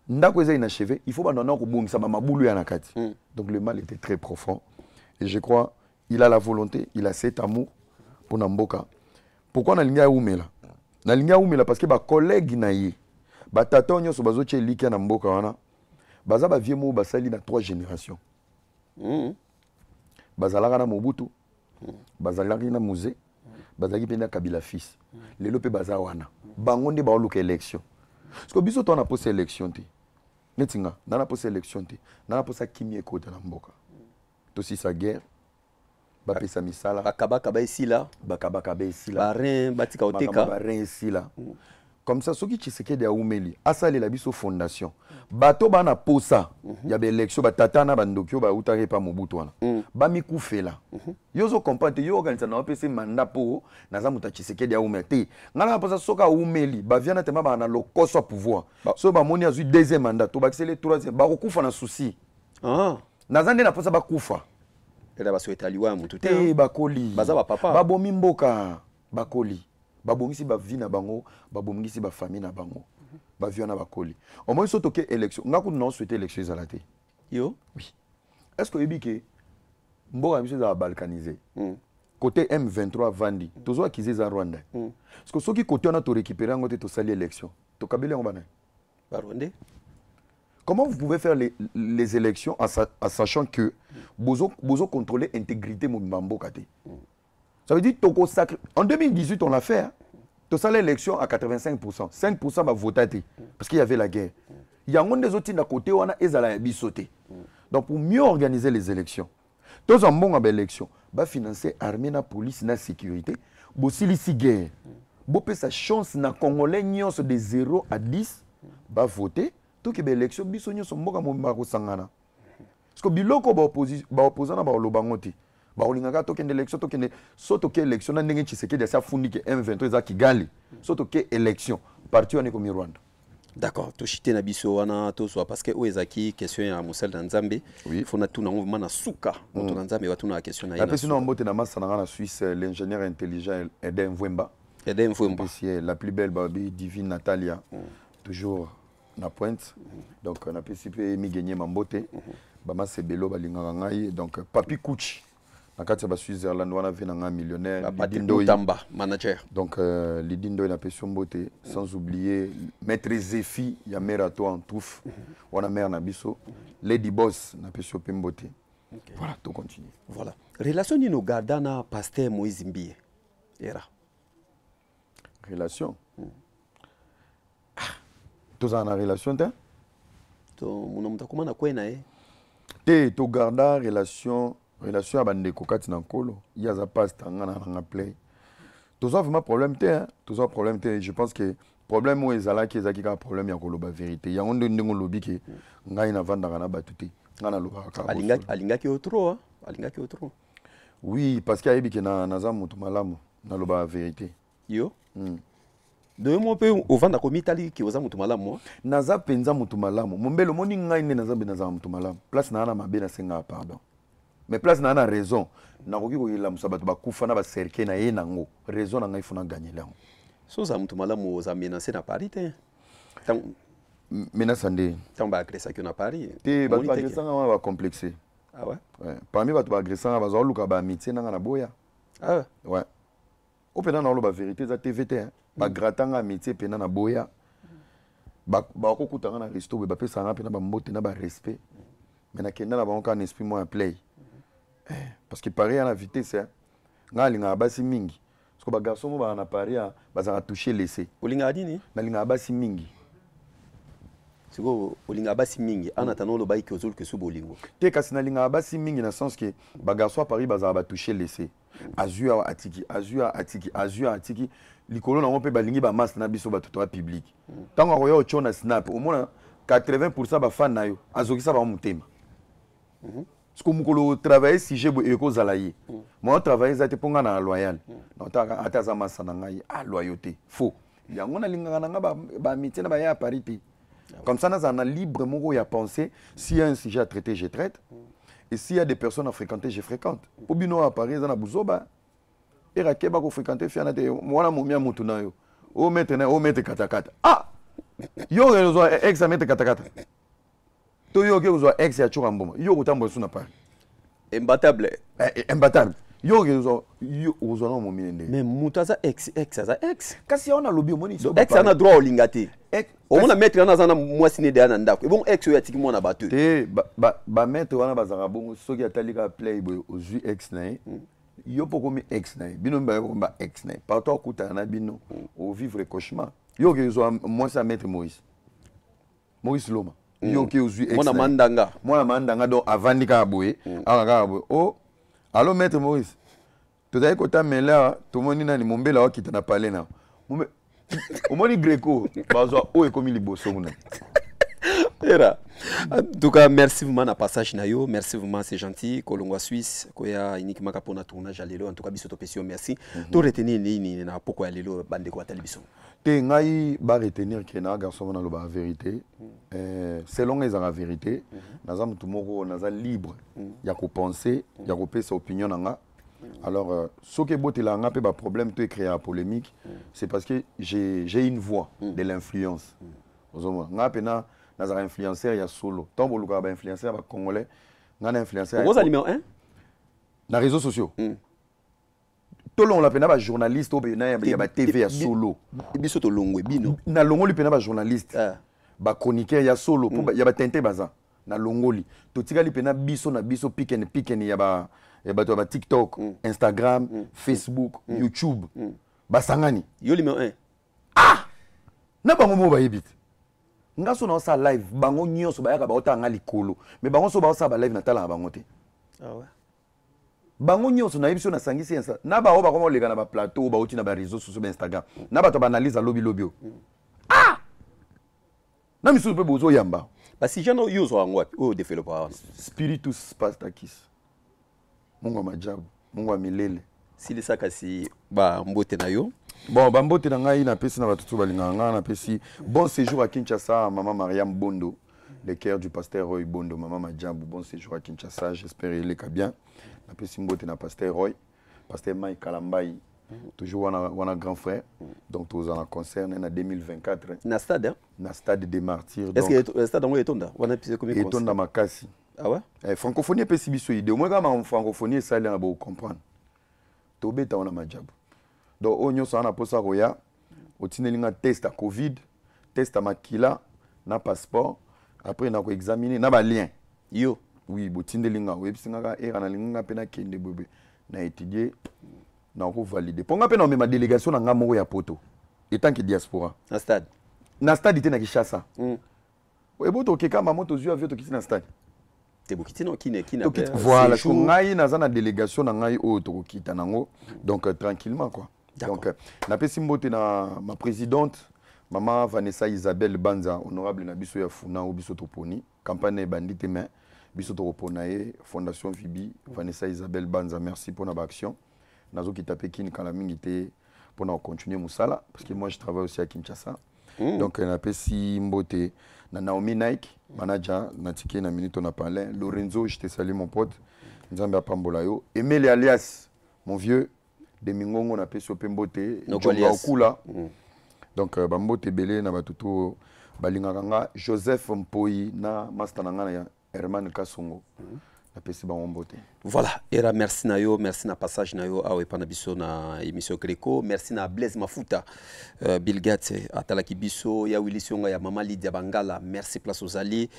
ndako eza inachevé, il faut banda ko bongisa ba mabulu ya na kati. Donc le mal était très profond et je crois il a la volonté, il a cet amour pour Namboka. Pourquoi na linga umela? Na linga umela parce que ba collègue na ye ba tata nyonso bazoche liki na mboka wana baza ba vieux mo basali na 3 générations. Bazalaka na Mobutu, bazalaki na musée, bazalaki pe na Kabila fils. Lelo pe baza wana. Bango nde ba luka élection. Parce que biso to na posa élection te. Netinga, na posa élection te. Na posa kimie kota na mboka. To si sa guerre. Ba pesa misala. Bakabaka ba ici là. Bakabaka ba ici là. Barin batika oteka. Barin ici là. Comme ça, ce qui Tshisekedi a oumeli, asali la biso fondation. Bato bana posa, y a des élections, batatana bandokyo, ba utare pa Mobutu wana. Ba miku fela. Yozo comprendre, yo organisa na opese mandat po, naza muta Tshisekedi a oumeli. Ngala posa soka oumeli, ba viana tema ba na lokoso pouvoir. So ba moni azu deuxième mandat, to ba le troisième, ba kufa na souci. Ah. Naza nde na posa ba kufa. Ela ba souhaita liwa mutu te. Te bakoli. Baza ba papa. Ba bomi mboka bakoli. Babongisi ba vie na bango, babongisi ba famille na bango. Ba vie na bakoli. Au moins so toke élection, ngaku non souhaiter élection ezalate. Yo? Oui. Est-ce que ebike mboka biso za balkanisé? Côté M23 Vandi, tozo akize za Rwanda. Parce que soki côté on a to récupérer ngote to sali élection. To kabele ngobana. Ba Rwandais. Comment vous pouvez faire les élections en sachant que bozo contrôler l'intégrité de mboka te? Ça veut dire que sacré. En 2018, on l'a fait. Hein. Tu as l'élection à 85%. 5% va voter parce qu'il y avait la guerre. Il y a des autres à côté où on a sauté. Donc pour mieux organiser les élections, tous en bon élection, va financer l'armée, la police, la sécurité. Si la guerre, si sa chance na Congolais de 0 à 10, va voter. Tout que l'élection, bisogno sont bon comme Marosangana. Parce que biloko ba opposant ba lobangote. Ba olingaka tokende élection tokende soto ke élection na ndenge Tshisekedi asa fundi ke M23 za Kigali soto ke élection parti on est comme Rwanda. D'accord, to chité na biso wana to so parce que oezaki question ya Mosel na Nzambe. Oui. Faut na tuna ngoma na suka. Moto na Nzambe wa tuna question na ina. La personne mbote na massa na Suisse l'ingénieur intelligent Eden Mvwemba. Eden Mvwemba. La plus belle baby divine Natalia. Toujours na pointe. Donc on a participé mi gagner mambote. Bama sebelo balingaka ngai donc Papi Kuchi. Nakati ba Switzerland wana vena nga millionnaire Lidindo Tamba manager. Donc Lidindo na pession beauté sans oublier maître Zéfi ya mère toi en touffe wana mère na biso Lady Boss na pession pemboté. Voilà, tout continue. Voilà. Relation ni no gardana pasteur Moïse Mbie. Era. Relation. Tous en relation t'es? To muna mtakuma na kwena Te to garda relation à bandeko kati na nkolo il y a za passe tangana na play tous vraiment problème te hein tous problème te je pense que problème où ezala ki ezaki ka problème ya koloba vérité ya ngondo ndingo lobi ke ngai na vanda na batuti ngana loba ka alinga ki otro oui parce qu'il y a ebi ke na za mutu malamu na loba vérité yo de mo pe ovanda ko mitali ki oza mutu malamu naza penza mutu malamu mombelo moni ngai ne naza be naza mutu malamu place na na mabe na senga pardon. Mais place na na raison na koki ko yela musabato bakufa na ba cercle na ye nango raison na ngai funa gagner là so za mutu malamu za menacer na Paris te menace ande tamba agressa ki na Paris te ba agressa nga ba complexé ah ouais parmi ba agressa nga ba zo luka ba amitié na na boya ah ouais au pena na lo ba vérité za TVT hein ba gratanga amitié pena na boya ba ko kutanga na resto ba pesa nga pena ba mbote na ba respect mais na kenda na ba on esprit moi play. Parce que Paris à la vitesse, nga linga basi mingi. Parce que ba garçon mo ba na Paris ba za toucher laisser. Olinga dini? Na linga basi mingi. Siko olinga basi mingi ana tanolo ba ikozul ke su bolingo. Te kasi na linga basi mingi na sens que ba garçon à Paris ba za ba toucher laisser. Azua atiki likolo na mo pe ba lingi ba masse na biso ba toto public. Tango ko yo chona snap au moins 80% ba fan na yo azokisa ba mutema. Parce que nous travaillons si j'ai besoin de travailler. Moi, je travaille à la loyal. Loyauté. Faux. Il y a un métier à Paris. Comme ça, nous avons libre à penser. S'il y a un sujet à traiter, je traite. Et s'il y a des personnes à fréquenter, je fréquente. Pour bien à Paris, on a besoin. erakeba ko fréquenter fiana te mwana momia mutu na yo o mettre katakata ah yo rezo ex a mettre katakata to yo ke uzo ex ya chura mboma yo kutambo suna pa imbattable yo rezo na momine nde mais mutu aza ex aza ex kasi on a lobby o moni ex ana droit olinga te o mona mettre na zana mwasi ne de na ndako e bon ex yo atiki mona bato te ba mettre wana bazaka bongo soki atalika playboy ozui ex na yo poko mi ex na bino mba ko ba ex na partout kuta na bino au vivre cauchemar yo ke zo moi ça mettre Maurice Loma yo ke ozui ex mona mandanga donc avandi ka boye aka boye oh allo mettre Maurice to dai ko tamela to moni na ni mombela wa kitana pale na au moni greco bazo o e komi liboso nguna era en tout cas merci vraiment na passage na yo merci vraiment c'est gentil kolongwa Suisse koya uniquement ka pona tournage à lelo en tout cas biso to pesio merci to retenir nini na poko ya lelo bande ko atali biso te ngai ba retenir que na garçon na lo ba vérité selon les la vérité naza mutu moko naza libre ya ko penser ya ko pesa opinion nga alors ce que botela nga pe ba problème to créer la polémique c'est parce que j'ai une voix de l'influence ozoma nga pena nazara influenceur ya solo tant boluka ba influenceur ba congolais ngana influenceur vous allez numéro 1 na réseaux sociaux tolong la pena ba journaliste o be na ya ba TV ya solo biso to longwe bino na longoli pena ba journaliste ba chroniqueur ya solo po ya ba tente baza na longoli to tikali pena biso na biso piken ya ba TikTok Instagram Facebook YouTube ba sangani yo numéro 1 ah na bango mo ba yebit ngaso na sa live bango nyonso bayaka ba otanga likolo mais bango so ba sa ba live na tala bango te ah ouais bango nyonso na yebiso na sangisi ensa na ba o ba komo leka na ba plateau ba uti na ba réseaux sociaux ba Instagram na ba to ba analyse lobby ah na misu pe bozo yamba ba si jana yo zo ngwapi o développeur spiritus pastakis mungu majabu mungu milele sili sakasi ba mbote na yo bon ba mbote na ngai na pesi na batutu balinga nga na pesi bon séjour à Kinshasa maman Mariam Bondo le cœur du pasteur Roy Bondo maman Majabu bon séjour à Kinshasa j'espère il est bien na pesi mbote na pasteur Roy pasteur Mike Kalambai toujours wana grand frère donc tous en concert na 2024 na stade hein? Na stade des martyrs est-ce que le stade ngo etonda wana pise comme concert etonda makasi ah ouais francophonie pesi biso idée moi comme francophonie ça là ba comprendre to beta wana Majabu donc on y a posa roya otinelinga test à Covid test à makila na passeport après na ko examiner na ba lien yo oui botindelinga websinga ka era na linga pena kende bebe na étudier na ko valider ponga pena même ma délégation na ngamo ya poto étant que diaspora na stade ité na Kinshasa eboto ke kama moto zio avio to kiti na stade te bokiti no kina voilà ko ngai na za na délégation na ngai o to kita nango donc tranquillement quoi. Donc, na pesi mbote na ma présidente, maman Vanessa Isabelle Banza, honorable na biso ya funa ou biso toponi, campagne bandite mais biso toponaye, Fondation Vibi, Vanessa Isabelle Banza, merci pour notre action. Nazo ki tapé kin kala mingi te pour na continuer musala parce que moi je travaille aussi à Kinshasa. Donc na pesi mbote na Naomi Nike, manager na tiki na minute on a parlé, Lorenzo, je te salue mon pote. Nzambe apambola yo, Emile alias mon vieux de mingongo na peso pembote jonga okula donc bambote belé na batutu balingaka nga Joseph Mpoi na master na nga ya Herman Kasongo na pesi bambote voilà era merci na yo merci na passage na yo awe pana biso na émission Greco merci na Blaise Mafuta Bill Gates atalaki biso ya Willisonga ya Mama Lydia Bangala merci place aux alliés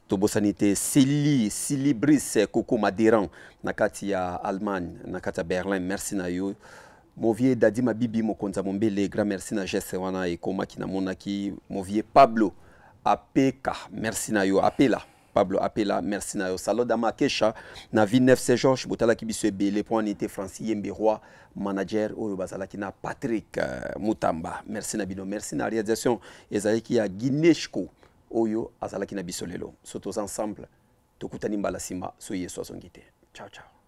tobosanité Sili Brice Coco Madiran na kati ya Allemagne na kati ya Berlin merci na yo mon vieux Dadi Mabibi Mokonza Mombele grand merci na geste wana e komaki na monaki mon vieux Pablo Apeka merci na yo apela Pablo Apela merci na yo Salodama Kesha na Villeneuve Saint-Georges botalaki biso ebele point unité Francis Yemberoi manager oyo bazalaki na Patrick Mutamba merci na bino merci na réalisation ezalaki ya Guineshko oyo azalaki na biso lelo sotos ensemble tokutani mbala sima so yeso azongite ciao ciao